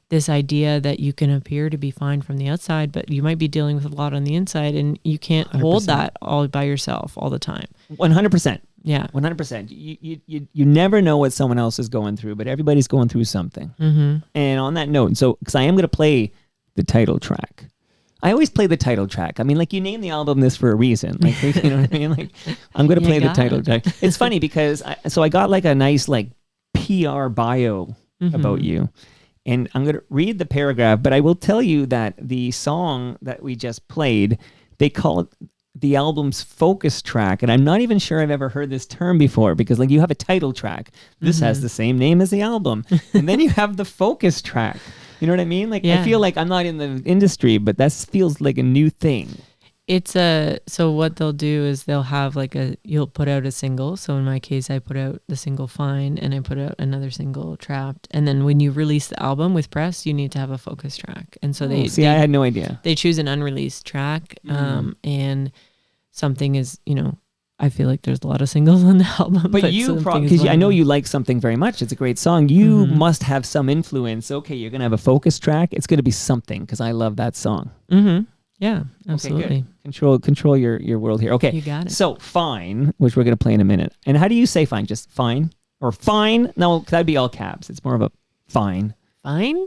this idea that you can appear to be fine from the outside, but you might be dealing with a lot on the inside, and you can't 100%. Hold that all by yourself all the time. 100%. Yeah. 100%. You never know what someone else is going through, but everybody's going through something. Mm-hmm. And on that note, so because I am going to play the title track. I always play the title track. I mean, like you named the album this for a reason. Like, you know what I mean? Like I'm going to play the title track. It's funny because I got like a nice like PR bio about you. And I'm going to read the paragraph, but I will tell you that the song that we just played, they call it the album's focus track. And I'm not even sure I've ever heard this term before because like you have a title track. This has the same name as the album. And then you have the focus track. You know what I mean? Like I feel like I'm not in the industry, but that feels like a new thing. So what they'll do is they'll have like you'll put out a single. So in my case, I put out the single Fine and I put out another single Trapped. And then when you release the album with press, you need to have a focus track. And so I had no idea. They choose an unreleased track. And something is, I feel like there's a lot of singles on the album. But you, because I know you like Something very much. It's a great song. You must have some influence. Okay, you're going to have a focus track. It's going to be something because I love that song. Mm-hmm. Yeah, absolutely. Okay, control your world here. Okay, you got it. So Fine, which we're going to play in a minute. And how do you say fine? Just fine? Or fine? No, that'd be all caps. It's more of a fine. Fine?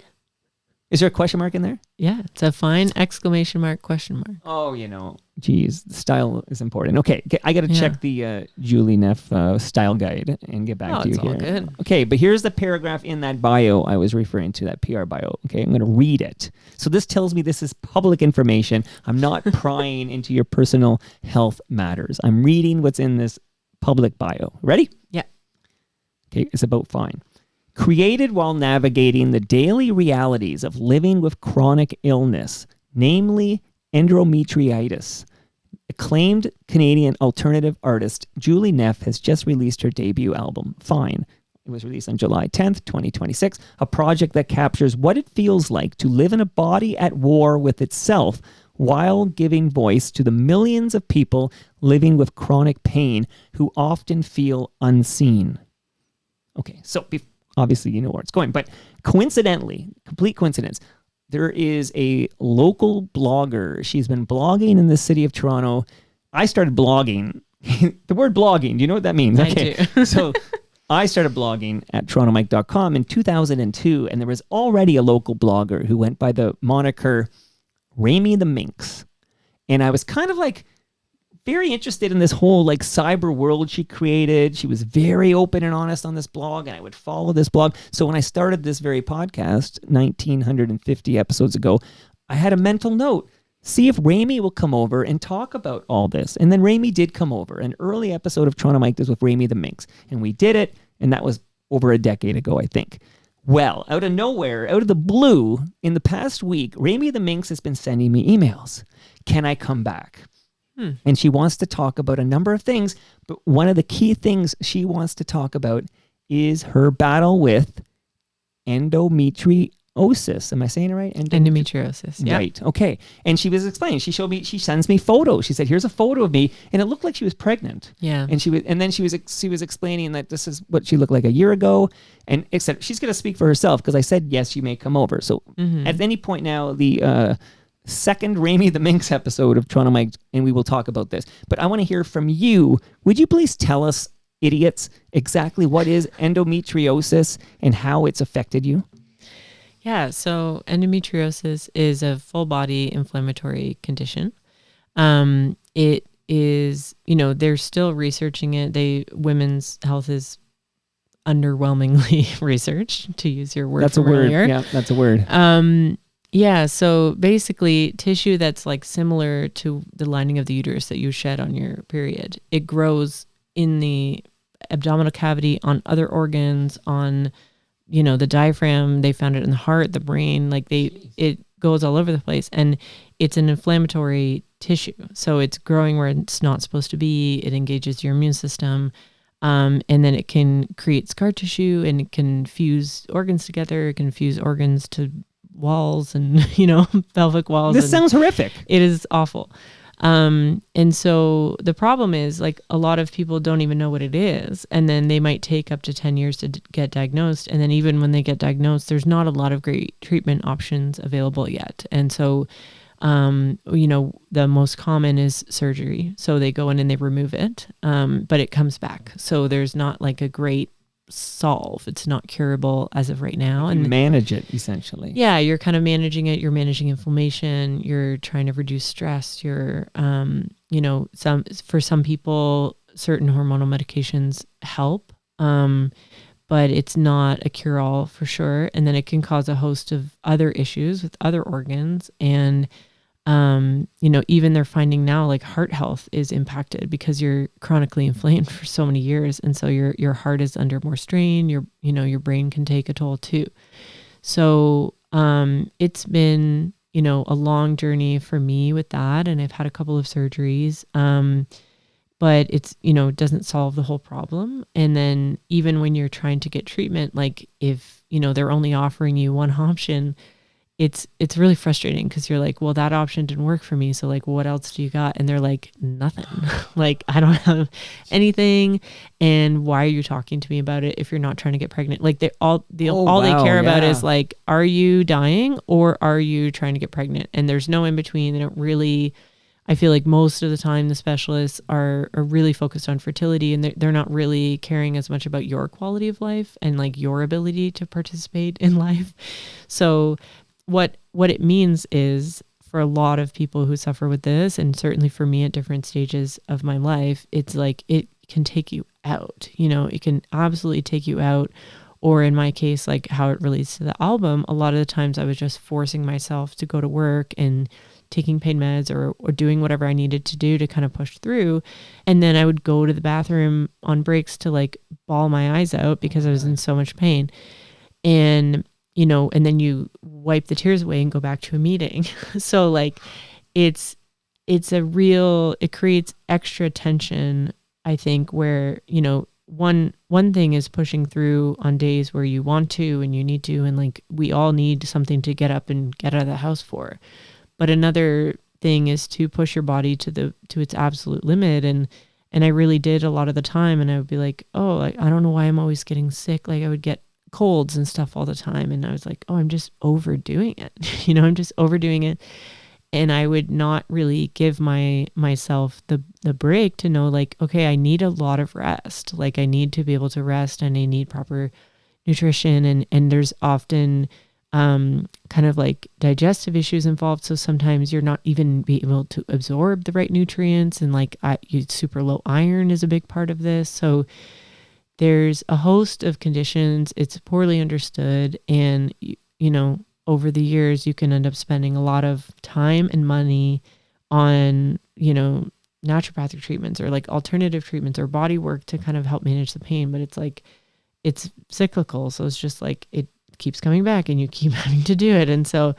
Is there a question mark in there? Yeah, it's a fine exclamation mark question mark. Oh, geez, style is important. Okay, I got to check the Julie Neff style guide and get back to you here. All good. Okay, but here's the paragraph in that bio I was referring to, that PR bio. Okay, I'm going to read it. So this tells me this is public information. I'm not prying into your personal health matters. I'm reading what's in this public bio. Ready? Yeah. Okay, it's about Fine. Created while navigating the daily realities of living with chronic illness, namely endometritis. Acclaimed Canadian alternative artist Julie Neff has just released her debut album, Fine. It was released on July 10th, 2026, a project that captures what it feels like to live in a body at war with itself while giving voice to the millions of people living with chronic pain who often feel unseen. Okay, so obviously you know where it's going, but coincidentally, complete coincidence, there is a local blogger. She's been blogging in the city of Toronto. I started blogging. The word blogging, do you know what that means? Okay. I do. So I started blogging at torontomike.com in 2002, and there was already a local blogger who went by the moniker Rami the Minx. And I was kind of like very interested in this whole like cyber world she created. She was very open and honest on this blog, and I would follow this blog. So when I started this very podcast 1950 episodes ago, I had a mental note. See if Rami will come over and talk about all this. And then Rami did come over. An early episode of Toronto Mike was with Rami the Minx. And we did it, and that was over a decade ago, I think. Well, out of nowhere, out of the blue, in the past week, Rami the Minx has been sending me emails. Can I come back? And she wants to talk about a number of things, but one of the key things she wants to talk about is her battle with endometriosis. Am I saying it right? Endometriosis. Yeah. Right. Okay. And she was explaining. She showed me. She sends me photos. She said, "Here's a photo of me," and it looked like she was pregnant. Yeah. And then she was explaining that this is what she looked like a year ago, and except she's going to speak for herself because I said yes, you may come over. So at any point now, the second Rami the Minx episode of Toronto Mike, and we will talk about this. But I want to hear from you. Would you please tell us, idiots, exactly what is endometriosis and how it's affected you? Yeah, so endometriosis is a full body inflammatory condition. It is, they're still researching it. Women's health is underwhelmingly researched, to use your word. That's a word. Yeah, that's a word. Yeah, so basically tissue that's like similar to the lining of the uterus that you shed on your period. It grows in the abdominal cavity, on other organs, on the diaphragm. They found it in the heart, the brain, it goes all over the place, and it's an inflammatory tissue. So it's growing where it's not supposed to be. It engages your immune system. And then it can create scar tissue, and it can fuse organs together. It can fuse organs to walls and, pelvic walls. This sounds horrific. It is awful. And so the problem is, like, a lot of people don't even know what it is. And then they might take up to 10 years to get diagnosed. And then even when they get diagnosed, there's not a lot of great treatment options available yet. And so, the most common is surgery. So they go in and they remove it, but it comes back. So there's not like a great solve. It's not curable as of right now. And manage it, essentially. Yeah, you're kind of managing it. You're managing inflammation. You're trying to reduce stress. You're, for some people, certain hormonal medications help, but it's not a cure-all for sure. And then it can cause a host of other issues with other organs. And even they're finding now, like, heart health is impacted because you're chronically inflamed for so many years. And so your heart is under more strain. Your brain can take a toll too. So, it's been, a long journey for me with that. And I've had a couple of surgeries. But it's, doesn't solve the whole problem. And then even when you're trying to get treatment, like, if, they're only offering you one option, it's really frustrating because you're like, well, that option didn't work for me. So, like, what else do you got? And they're like, nothing. Like, I don't have anything. And why are you talking to me about it if you're not trying to get pregnant? Like, they care about is, like, are you dying or are you trying to get pregnant? And there's no in between. They don't really, I feel like most of the time the specialists are really focused on fertility, and they're not really caring as much about your quality of life and, like, your ability to participate in life. So what it means is, for a lot of people who suffer with this, and certainly for me at different stages of my life, it's like it can take you out. It can absolutely take you out. Or in my case, like how it relates to the album, a lot of the times I was just forcing myself to go to work and taking pain meds or doing whatever I needed to do to kind of push through. And then I would go to the bathroom on breaks to, like, bawl my eyes out because I was in so much pain. And and then you wipe the tears away and go back to a meeting. So, like, it creates extra tension, I think, where, one thing is pushing through on days where you want to and you need to, and, like, we all need something to get up and get out of the house for. But another thing is to push your body to its absolute limit. And I really did a lot of the time. And I would be like, oh, like, I don't know why I'm always getting sick. Like, I would get colds and stuff all the time. And I was like, oh, I'm just overdoing it. I'm just overdoing it. And I would not really give myself the break to know, like, okay, I need a lot of rest. Like, I need to be able to rest, and I need proper nutrition. And there's often kind of like digestive issues involved. So sometimes you're not even be able to absorb the right nutrients, and like super low iron is a big part of this. So there's a host of conditions. It's poorly understood, and over the years you can end up spending a lot of time and money on naturopathic treatments or like alternative treatments or body work to kind of help manage the pain. But it's like it's cyclical, so it's just like it keeps coming back and you keep having to do it. And so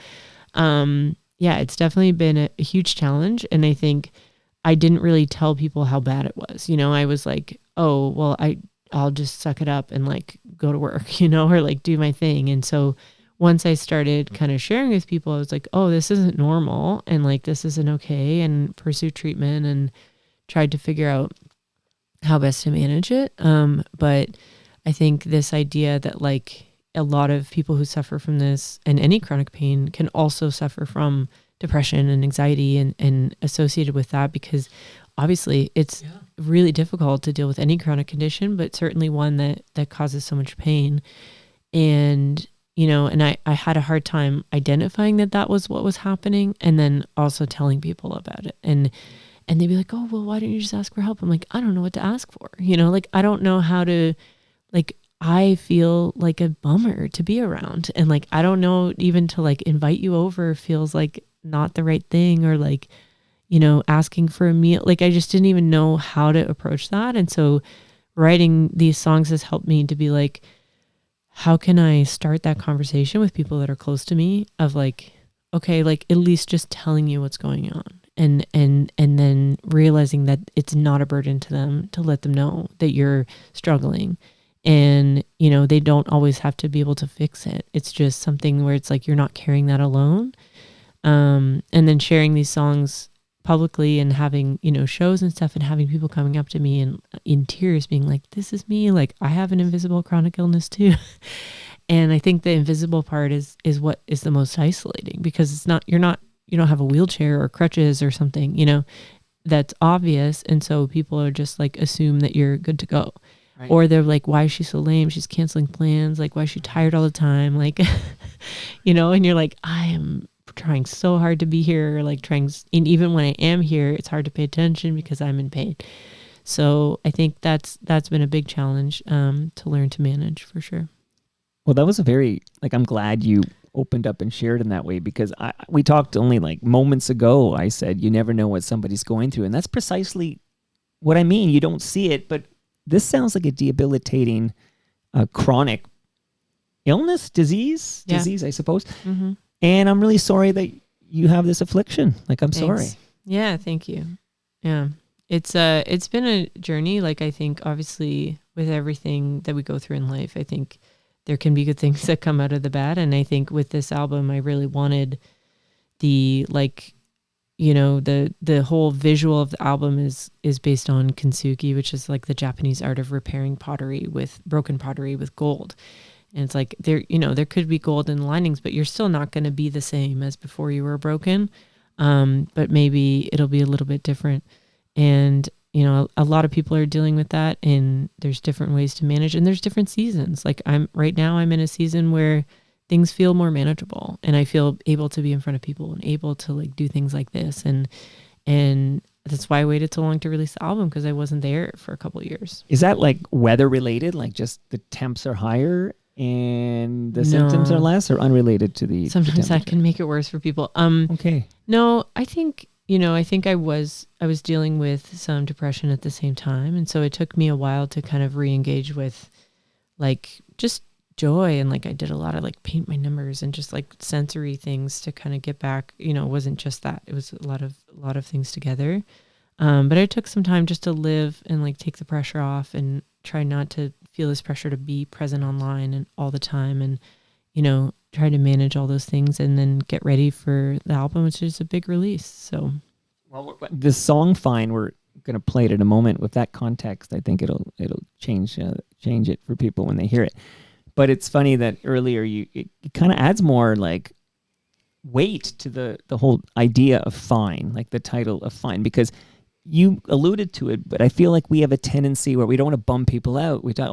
it's definitely been a huge challenge. And I think I didn't really tell people how bad it was. I was like, oh well, I'll just suck it up and like go to work, or like do my thing. And so once I started kind of sharing with people, I was like, oh, this isn't normal, and like this isn't okay, and pursue treatment and tried to figure out how best to manage it. But I think this idea that like a lot of people who suffer from this and any chronic pain can also suffer from depression and anxiety and associated with that, because obviously it's really difficult to deal with any chronic condition, but certainly one that causes so much pain. And and I had a hard time identifying that was what was happening, and then also telling people about it. And they'd be like, oh, well, why don't you just ask for help? I'm like, I don't know what to ask for. Like, I don't know how to, like, I feel like a bummer to be around. And like, I don't know, even to like invite you over feels like not the right thing, or like, asking for a meal. Like, I just didn't even know how to approach that. And so writing these songs has helped me to be like, how can I start that conversation with people that are close to me of like, okay, like at least just telling you what's going on, and then realizing that it's not a burden to them, to let them know that you're struggling. And, they don't always have to be able to fix it. It's just something where it's like, you're not carrying that alone. And then sharing these songs publicly and having, shows and stuff, and having people coming up to me and in tears being like, this is me. Like, I have an invisible chronic illness too. And I think the invisible part is what is the most isolating, because it's not, you don't have a wheelchair or crutches or something, that's obvious. And so people are just like, assume that you're good to go. Right. Or they're like, why is she so lame? She's canceling plans. Like, why is she tired all the time? Like, and you're like, I am trying so hard to be here, like and even when I am here, it's hard to pay attention because I'm in pain. So I think that's been a big challenge to learn to manage, for sure. Well, that was a very, like, I'm glad you opened up and shared in that way, because we talked only like moments ago. I said, you never know what somebody's going through. And that's precisely what I mean. You don't see it, but this sounds like a debilitating chronic illness, disease, I suppose. Mm-hmm. And I'm really sorry that you have this affliction. Like, I'm sorry. Yeah, thank you. Yeah. It's been a journey. Like, I think obviously with everything that we go through in life, I think there can be good things that come out of the bad. And I think with this album, I really wanted the, like, the whole visual of the album is based on kintsugi, which is like the Japanese art of repairing broken pottery with gold. And it's like there could be gold in the linings, but you're still not going to be the same as before you were broken. But maybe it'll be a little bit different. And, a lot of people are dealing with that, and there's different ways to manage, and there's different seasons. Like I'm in a season where things feel more manageable, and I feel able to be in front of people and able to like do things like this. And that's why I waited so long to release the album, because I wasn't there for a couple of years. Is that like weather related? Like just the temps are higher and the symptoms are less, or unrelated to the Sometimes that can make it worse for people. Okay. No, I think I was dealing with some depression at the same time. And so it took me a while to kind of re-engage with like just joy. And like I did a lot of like paint my numbers and just like sensory things to kind of get back. It wasn't just that. It was a lot of things together. But I took some time just to live and like take the pressure off and try not to feel this pressure to be present online and all the time, and try to manage all those things and then get ready for the album, which is a big release. So, well, this song "Fine," we're going to play it in a moment. With that context, I think it'll change it for people when they hear it. But it's funny that earlier it kind of adds more like weight to the whole idea of "Fine," like the title of "Fine," because you alluded to it, but I feel like we have a tendency where we don't want to bum people out. We thought,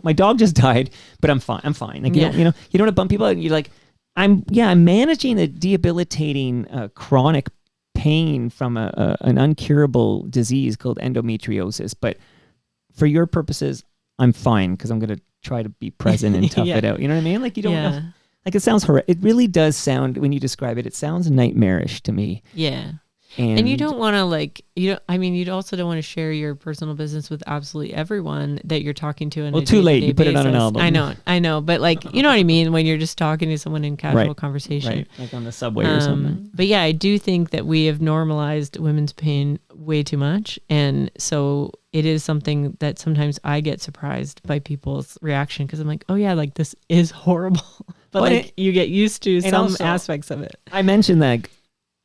my dog just died, but I'm fine. Like, you don't want to bum people out. And you're like, I'm managing a debilitating chronic pain from an uncurable disease called endometriosis. But for your purposes, I'm fine because I'm going to try to be present and tough it out. You know what I mean? Like you don't know. Like it sounds horrible. It really does sound, when you describe it, it sounds nightmarish to me. Yeah. And you don't want to you also don't want to share your personal business with absolutely everyone that you're talking to. Well, too late. You put it on an album. I know. But like, you know what I mean? When you're just talking to someone in casual conversation. Right. Like on the subway or something. But yeah, I do think that we have normalized women's pain way too much. And so it is something that sometimes I get surprised by people's reaction because I'm like, oh yeah, like this is horrible. But you get used to some also, aspects of it. I mentioned that,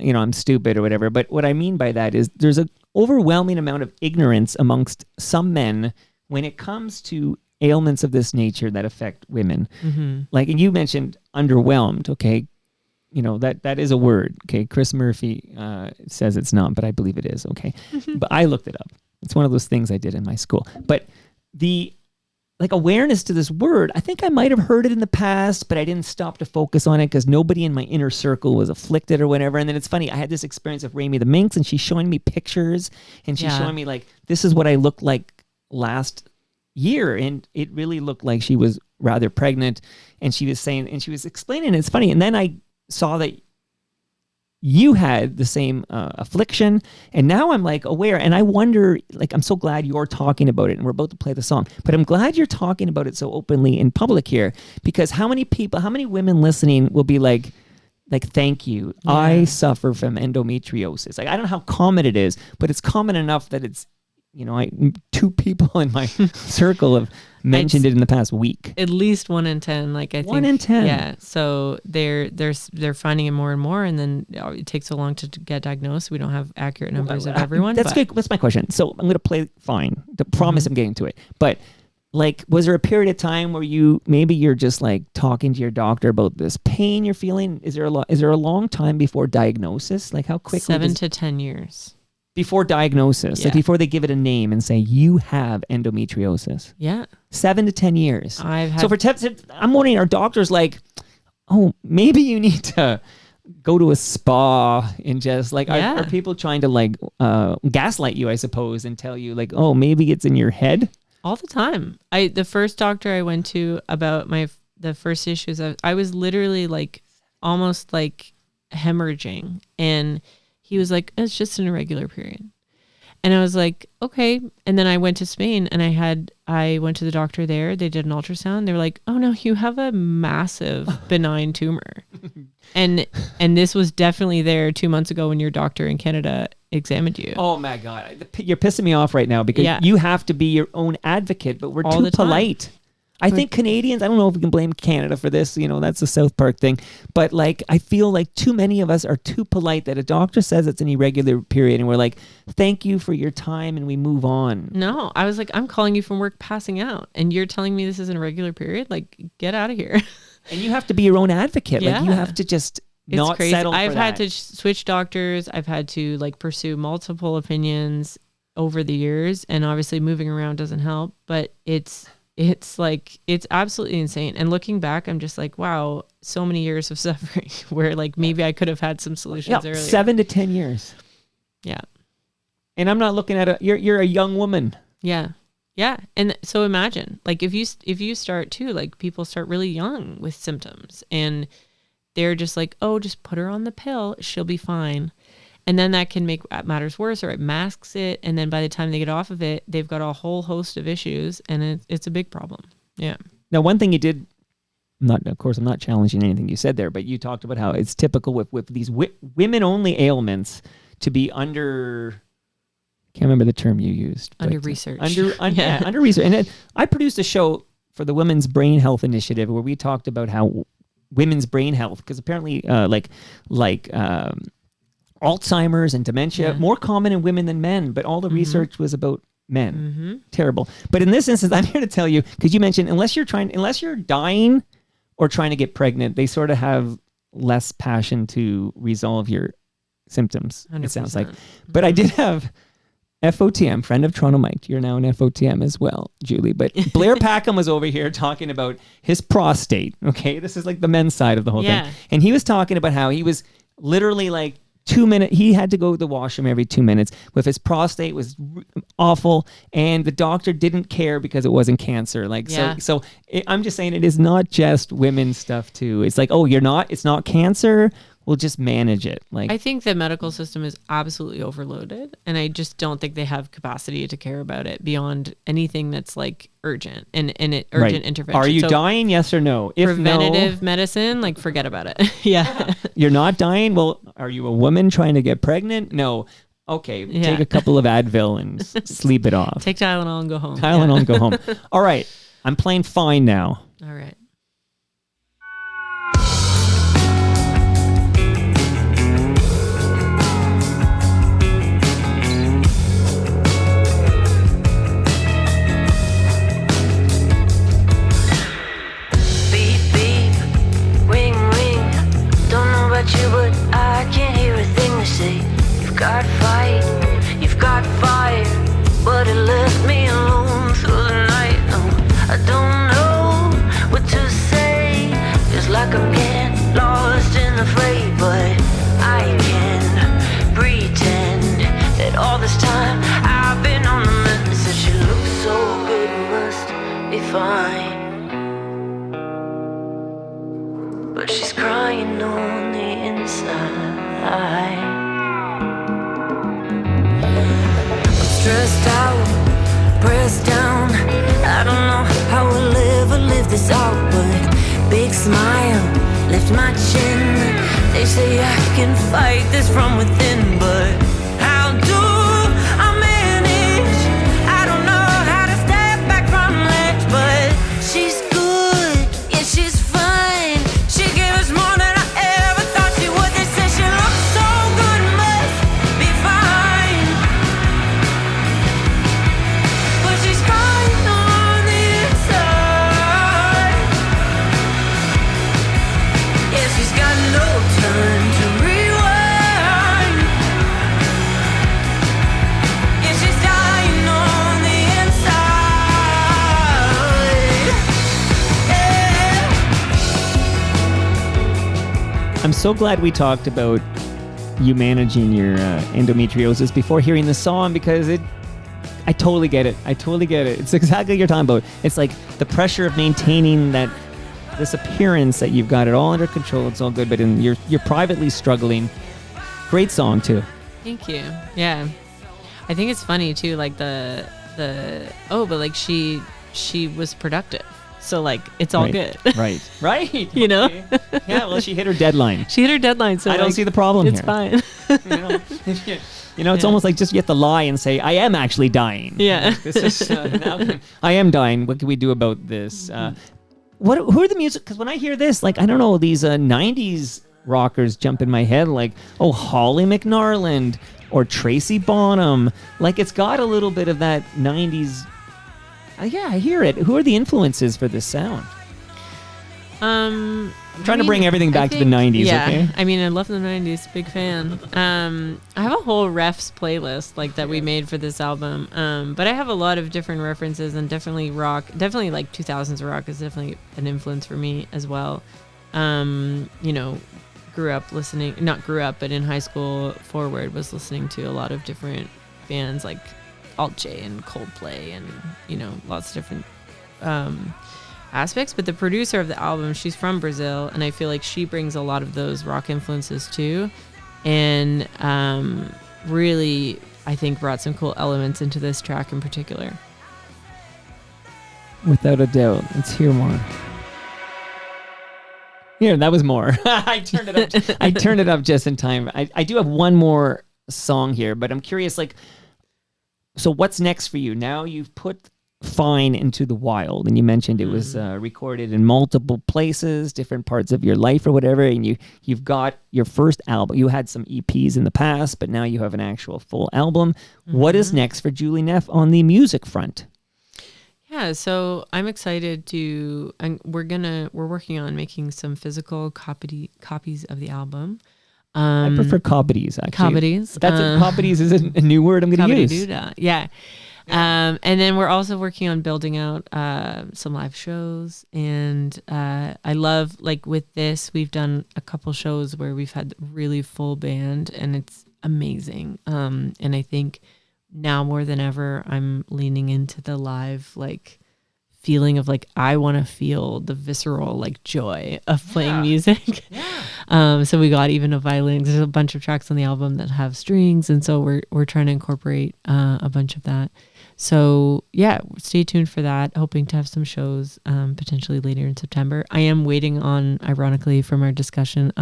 I'm stupid or whatever. But what I mean by that is there's an overwhelming amount of ignorance amongst some men when it comes to ailments of this nature that affect women. Mm-hmm. Like, and you mentioned underwhelmed, okay? That is a word, okay? Chris Murphy says it's not, but I believe it is, okay? But I looked it up. It's one of those things I did in my school. But the awareness to this word, I think I might have heard it in the past, but I didn't stop to focus on it because nobody in my inner circle was afflicted or whatever. And then it's funny, I had this experience of Rami the Minx, and she's showing me pictures, and she's showing me like, this is what I looked like last year. And it really looked like she was rather pregnant. And she was saying, and she was explaining, it's funny. And then I saw that you had the same affliction, and now I'm like aware, and I wonder, like, I'm so glad you're talking about it, and we're about to play the song, but I'm glad you're talking about it so openly in public here, because how many women listening will be like, thank you. Yeah. I suffer from endometriosis. Like, I don't know how common it is, but it's common enough that it's, 2 people in my circle have mentioned it in the past week. At least 1 in 10. Like, I think 1 in 10. Yeah. So they're finding it more and more, and then it takes so long to get diagnosed. We don't have accurate numbers of everyone. That's good. That's my question. So I'm going to play fine. The promise I'm getting to it. But like, was there a period of time where you're just like talking to your doctor about this pain you're feeling? Is there a long time before diagnosis? Like, how quickly? 7 to 10 years. Before diagnosis, like before they give it a name and say, you have endometriosis. Yeah. 7 to 10 years. So I'm wondering, are doctors like, oh, maybe you need to go to a spa and just like, are people trying to like gaslight you, I suppose, and tell you like, oh, maybe it's in your head? All the time. The first doctor I went to about the first issues, I was literally like almost like hemorrhaging, and he was like, it's just an irregular period. And I was like, okay. And then I went to Spain, and I went to the doctor there. They did an ultrasound. They were like, oh no, you have a massive benign tumor. And this was definitely there 2 months ago when your doctor in Canada examined you. Oh my God. You're pissing me off right now because you have to be your own advocate, but we're too polite. I think Canadians, I don't know if we can blame Canada for this, that's the South Park thing, but like, I feel like too many of us are too polite that a doctor says it's an irregular period and we're like, thank you for your time, and we move on. No, I was like, I'm calling you from work passing out, and you're telling me this is an irregular period? Like, get out of here. And you have to be your own advocate. Yeah. Like, you have to just not settle for that. I've had to switch doctors. I've had to like pursue multiple opinions over the years, and obviously moving around doesn't help, but it's absolutely insane. And looking back, I'm just like, wow, so many years of suffering where like maybe I could have had some solutions earlier. 7 to 10 years. Yeah. And I'm not looking at you're a young woman. Yeah. Yeah. And so imagine like if you start too, like people start really young with symptoms, and they're just like, oh, just put her on the pill. She'll be fine. And then that can make matters worse, or it masks it. And then by the time they get off of it, they've got a whole host of issues, and it's a big problem. Yeah. Now, one thing you did, of course, I'm not challenging anything you said there, but you talked about how it's typical with these women-only ailments to be under, I can't remember the term you used. Under research. Under research. And I produced a show for the Women's Brain Health Initiative where we talked about how women's brain health, because apparently Alzheimer's and dementia, more common in women than men, but all the research was about men. Mm-hmm. Terrible. But in this instance, I'm here to tell you, because you mentioned, unless you're dying or trying to get pregnant, they sort of have less passion to resolve your symptoms, 100%. It sounds like. But I did have FOTM, friend of Toronto Mike. You're now an FOTM as well, Julie. But Blair Packham was over here talking about his prostate. Okay, this is like the men's side of the whole thing. And he was talking about how he was literally like 2 minutes. He had to go to the washroom every 2 minutes. With his prostate was awful, and the doctor didn't care because it wasn't cancer. Like so I'm just saying it is not just women's stuff too. It's like, oh, it's not cancer. We'll just manage it. Like, I think the medical system is absolutely overloaded, and I just don't think they have capacity to care about it beyond anything that's like urgent and urgent intervention. Are you dying? Yes or no? If preventative medicine, like forget about it. Yeah. You're not dying? Well, are you a woman trying to get pregnant? No. Okay, take a couple of Advil and sleep it off. Take Tylenol and go home. And go home. All right, I'm playing Fine now. All right. But I can't hear a thing to say. You've got fire, but it left me alone through the night. I don't know what to say. It's like I'm getting lost in the fray, but I can pretend that all this time I've been on the mend. Said she looks so good, must be fine. But she's crying on the inside. I'm stressed out, pressed down. I don't know how we'll ever live this out, but big smile, lift my chin. They say I can fight this from within, but how do I manage? I don't know how to step back from the ledge, but she's good, yeah, she's fine. She gave us more than I ever thought she would. They say she looks so good, must be fine. But she's crying on the inside. Yeah, she's got no time to rewind. Yeah, she's dying on the inside. Yeah. I'm so glad we talked about you managing your endometriosis before hearing the song, because I totally get it. It's exactly what you're talking about. It's like the pressure of maintaining this appearance that you've got it all under control. It's all good, but you're privately struggling. Great song too. Thank you. Yeah. I think it's funny too, like but like she was productive. So like it's all good. Right. You know? Okay. Yeah, well, she hit her deadline. She hit her deadline, so I don't see the problem it's here. fine. It's almost like just you have to lie and say, I am actually dying. Yeah. Like, this is I am dying. What can we do about this? Who are the music? Because when I hear this, like, I don't know, these 90s rockers jump in my head, like, oh, Holly McNarland or Tracy Bonham. Like, it's got a little bit of that 90s. Yeah, I hear it. Who are the influences for this sound? I'm trying to bring everything back to the 90s, okay? I mean, I love the 90s. Big fan. I have a whole refs playlist like that we made for this album. But I have a lot of different references, and definitely rock. Definitely like 2000s rock is definitely an influence for me as well. Grew up listening, not grew up, but in high school forward was listening to a lot of different bands like Alt J and Coldplay and, lots of different aspects. But the producer of the album, she's from Brazil, and I feel like she brings a lot of those rock influences too, and really, I think, brought some cool elements into this track in particular. Without a doubt. Let's hear more. Here, that was more. I turned it up just in time. I do have one more song here, but I'm curious, like, so what's next for you? Now you've put Fine into the wild, and you mentioned it was recorded in multiple places, different parts of your life or whatever, and you've got your first album. You had some EPs in the past, but now you have an actual full album. What is next for Julie Neff on the music front? Yeah, so I'm excited to, and we're working on making some physical copies of the album. I prefer cobbodies, actually. Cobbodies. Cobbodies is a new word I'm going to use. Yeah. And then we're also working on building out some live shows. And I love, like with this, we've done a couple shows where we've had really full band, and it's amazing. And I think now more than ever, I'm leaning into the live, like, feeling of like I want to feel the visceral like joy of playing music. So we got even a violin. There's a bunch of tracks on the album that have strings, and so we're trying to incorporate a bunch of that. So yeah, stay tuned for that. Hoping to have some shows potentially later in September. I am waiting on, ironically, from our discussion,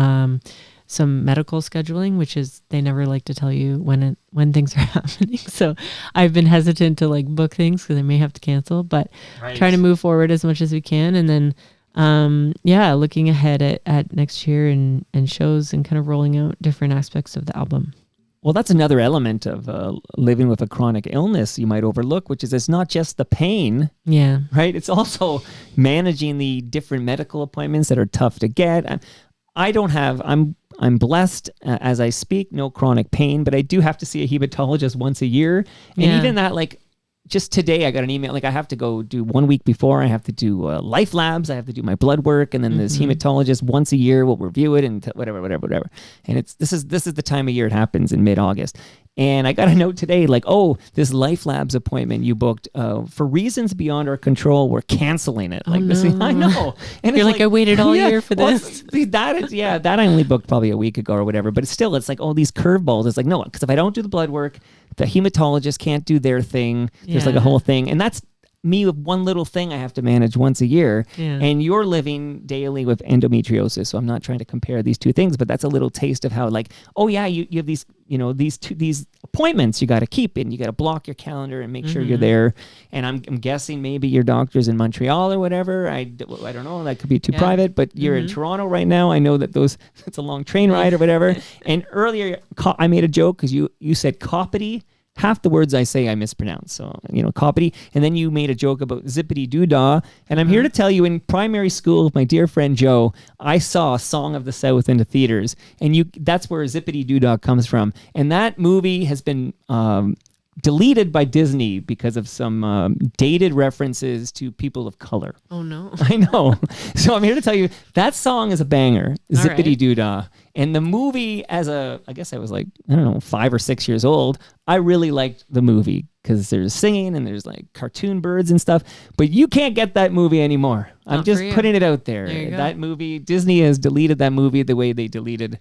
some medical scheduling, which is they never like to tell you when things are happening. So I've been hesitant to like book things because I may have to cancel, but trying to move forward as much as we can. And then, looking ahead at next year and shows and kind of rolling out different aspects of the album. Well, that's another element of living with a chronic illness you might overlook, which is it's not just the pain. Yeah. Right. It's also managing the different medical appointments that are tough to get. I'm blessed as I speak, no chronic pain, but I do have to see a hematologist once a year. And even that, like, just today I got an email, like I have to go do 1 week before, I have to do life labs, I have to do my blood work, and then this hematologist once a year will review it and whatever. And this is the time of year it happens in mid-August. And I got a note today like, oh, this life labs appointment you booked for reasons beyond our control, we're canceling it. Like this, I know. And you're like, I waited all year for this. That I only booked probably a week ago or whatever. But still, it's like all these curveballs. It's like, no, because if I don't do the blood work, the hematologist can't do their thing. There's like a whole thing. And that's me with one little thing I have to manage once a year. And you're living daily with endometriosis. So I'm not trying to compare these two things, but that's a little taste of how, like, oh yeah, you have these, these appointments you got to keep, and you got to block your calendar and make sure you're there. And I'm guessing maybe your doctor's in Montreal or whatever. I don't know. That could be too private, but you're in Toronto right now. I know that it's a long train ride or whatever. And earlier I made a joke because you said coppity. Half the words I say I mispronounce. So, coppity. And then you made a joke about zippity doo-dah. And I'm here to tell you, in primary school with my dear friend Joe, I saw Song of the South in the theaters. And that's where zippity doo-dah comes from. And that movie has been deleted by Disney because of some dated references to people of color. Oh, no. I know. So I'm here to tell you, that song is a banger, Zippity Doo-Dah. And the movie, I guess I was like, 5 or 6 years old, I really liked the movie because there's singing and there's like cartoon birds and stuff. But you can't get that movie anymore. I'm just putting it out there. That movie, Disney has deleted that movie the way they deleted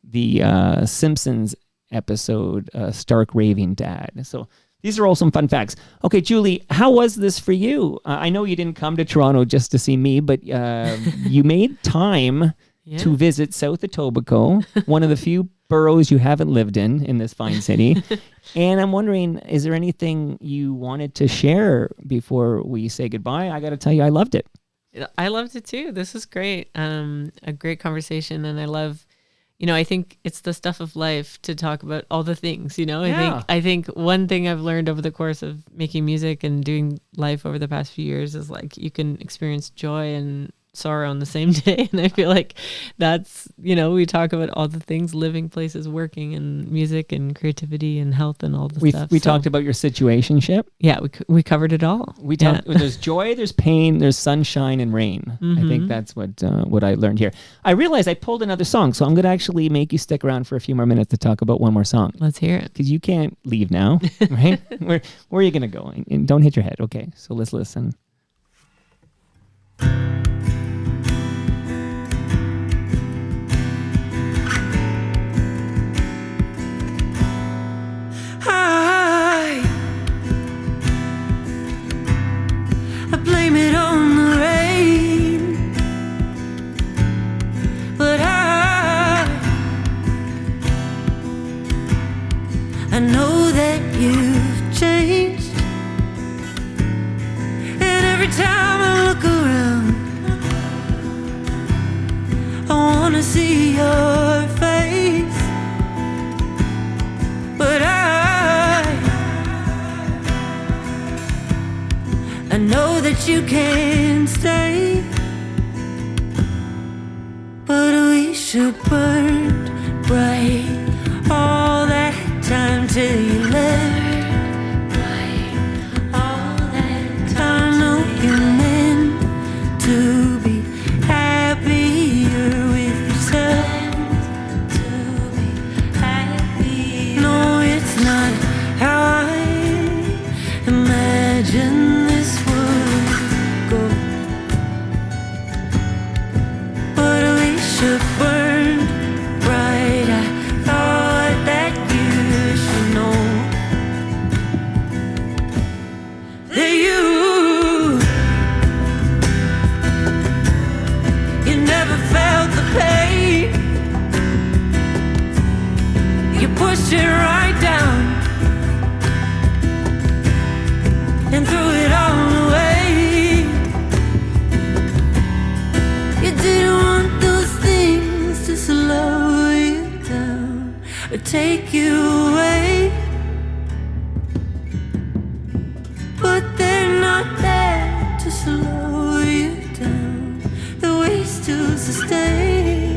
the Simpsons episode, Stark Raving Dad. So these are all some fun facts. Okay, Julie, how was this for you? I know you didn't come to Toronto just to see me, but you made time to visit South Etobicoke, one of the few boroughs you haven't lived in this fine city. And I'm wondering, is there anything you wanted to share before we say goodbye? I got to tell you, I loved it. I loved it too. This is great. A great conversation. And I love, I think it's the stuff of life to talk about all the things, I think one thing I've learned over the course of making music and doing life over the past few years is like you can experience joy and sorrow on the same day. And I feel like that's, we talk about all the things, living, places, working, and music and creativity and health and all the stuff. We talked about your situationship. Yeah, we covered it all. We talked. There's joy, there's pain, there's sunshine and rain. I think that's what I learned here. I realized I pulled another song, so I'm going to actually make you stick around for a few more minutes to talk about one more song. Let's hear it. Because you can't leave now, right? Where are you going to go? And don't hit your head. Okay, so let's listen. I blame it on the rain, but I know that you've changed, and every time I look around, I wanna see your face, but I know that you can't stay, but we should burn right all that time till you left. All that time. I know you're meant to be happier with yourself. No, it's not how I imagined this would go. But we should burn bright. I thought that you should know that you never felt the pain. You pushed it right down and threw it all away. You didn't want those things to slow you down or take you away, but they're not there to slow you down. The ways to sustain.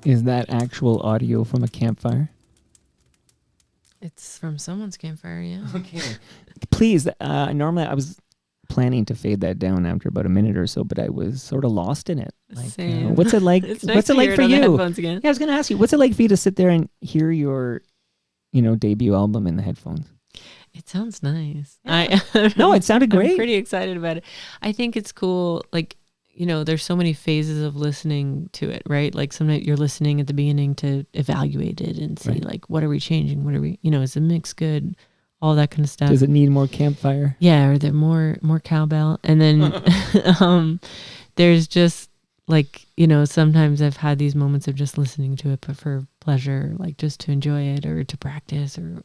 Is that actual audio from a campfire? It's from someone's campfire, yeah. Okay. Please, normally I was planning to fade that down after about a minute or so, but I was sort of lost in it. Like, Same. What's it like? It's nice what's it to like hear for it on the you? headphones again. Yeah, I was going to ask you, what's it like for you to sit there and hear your, debut album in the headphones? It sounds nice. Yeah. No, it sounded great. I'm pretty excited about it. I think it's cool. Like, there's so many phases of listening to it, right? Like sometimes you're listening at the beginning to evaluate it and see like, what are we changing? What are we, is the mix good? All that kind of stuff. Does it need more campfire? Yeah. Or there more cowbell? And then there's just like, sometimes I've had these moments of just listening to it, but for pleasure, like just to enjoy it or to practice or,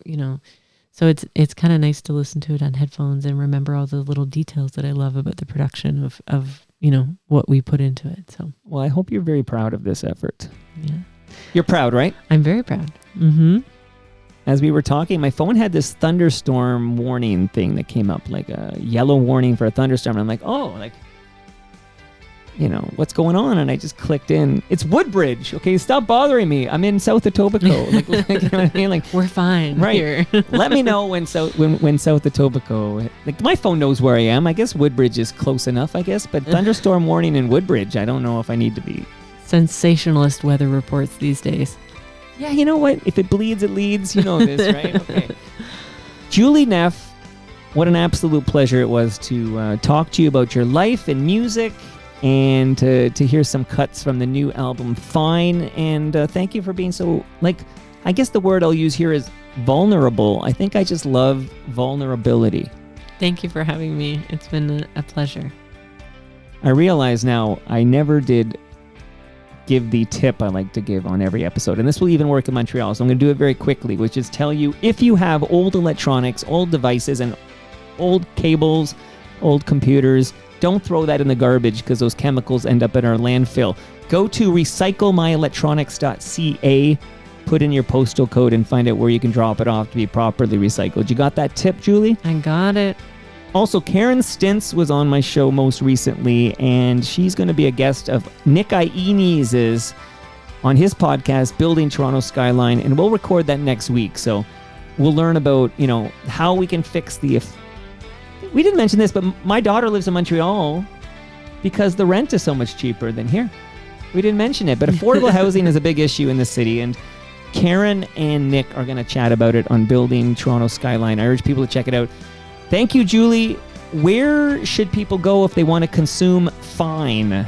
so it's kind of nice to listen to it on headphones and remember all the little details that I love about the production of what we put into it. So, well, I hope you're very proud of this effort. Yeah. You're proud, right? I'm very proud. Mm-hmm. As we were talking, my phone had this thunderstorm warning thing that came up, like a yellow warning for a thunderstorm. And I'm like, oh, like, what's going on? And I just clicked in. It's Woodbridge. Okay, stop bothering me. I'm in South Etobicoke. Like, you know what I mean? Like, we're fine here. Let me know when South Etobicoke. Like, my phone knows where I am. I guess Woodbridge is close enough. I guess, but thunderstorm warning in Woodbridge. I don't know if I need to be. Sensationalist weather reports these days. Yeah, you know what? If it bleeds, it leads. You know this, right? Okay. Julie Neff, what an absolute pleasure it was to talk to you about your life and music. And to hear some cuts from the new album, Fine. And thank you for being so, I guess the word I'll use here is vulnerable. I think I just love vulnerability. Thank you for having me. It's been a pleasure. I realize now I never did give the tip I like to give on every episode. And this will even work in Montreal. So I'm going to do it very quickly, which is tell you if you have old electronics, old devices, and old cables, old computers, don't throw that in the garbage because those chemicals end up in our landfill. Go to recyclemyelectronics.ca, put in your postal code, and find out where you can drop it off to be properly recycled. You got that tip, Julie? I got it. Also, Karen Stintz was on my show most recently, and she's going to be a guest of Nick Iones's on his podcast, Building Toronto Skyline, and we'll record that next week. So we'll learn about, how we can fix we didn't mention this, but my daughter lives in Montreal because the rent is so much cheaper than here. We didn't mention it, but affordable housing is a big issue in the city, and Karen and Nick are going to chat about it on Building Toronto Skyline. I urge people to check it out. Thank you, Julie. Where should people go if they want to consume Fine?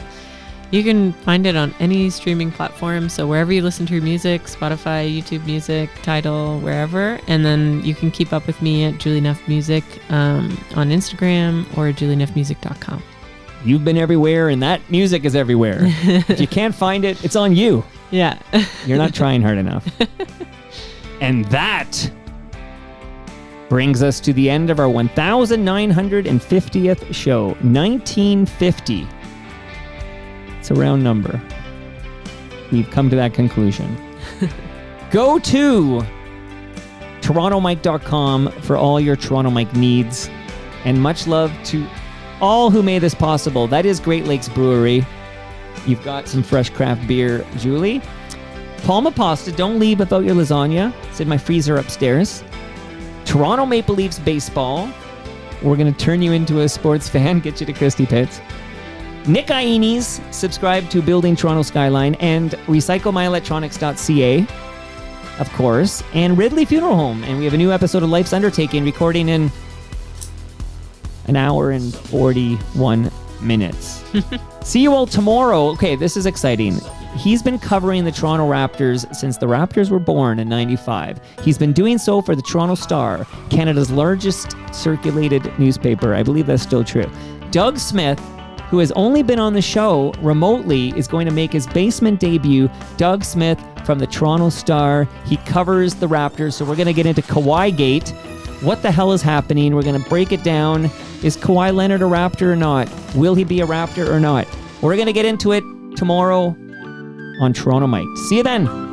You can find it on any streaming platform. So wherever you listen to your music, Spotify, YouTube Music, Tidal, wherever. And then you can keep up with me at Julie Neff Music on Instagram or julieneffmusic.com. You've been everywhere, and that music is everywhere. If you can't find it, it's on you. Yeah. You're not trying hard enough. And that brings us to the end of our 1950th show. 1950. It's a round number. We've come to that conclusion. Go to TorontoMike.com for all your Toronto Mike needs. And much love to all who made this possible. That is Great Lakes Brewery. You've got some fresh craft beer, Julie. Palma Pasta, don't leave without your lasagna. It's in my freezer upstairs. Toronto Maple Leafs baseball. We're going to turn you into a sports fan, get you to Christie Pitts. Nick Iones, subscribe to Building Toronto Skyline, and recyclemyelectronics.ca, of course, and Ridley Funeral Home. And we have a new episode of Life's Undertaking recording in an hour and 41 minutes. See you all tomorrow. Okay, this is exciting. He's been covering the Toronto Raptors since the Raptors were born in 95. He's been doing so for the Toronto Star, Canada's largest circulated newspaper. I believe that's still true. Doug Smith, who has only been on the show remotely, is going to make his basement debut. Doug Smith from the Toronto Star. He covers the Raptors, so we're going to get into Kawhi Gate. What the hell is happening? We're going to break it down. Is Kawhi Leonard a Raptor or not? Will he be a Raptor or not? We're going to get into it tomorrow on Toronto Mike. See you then.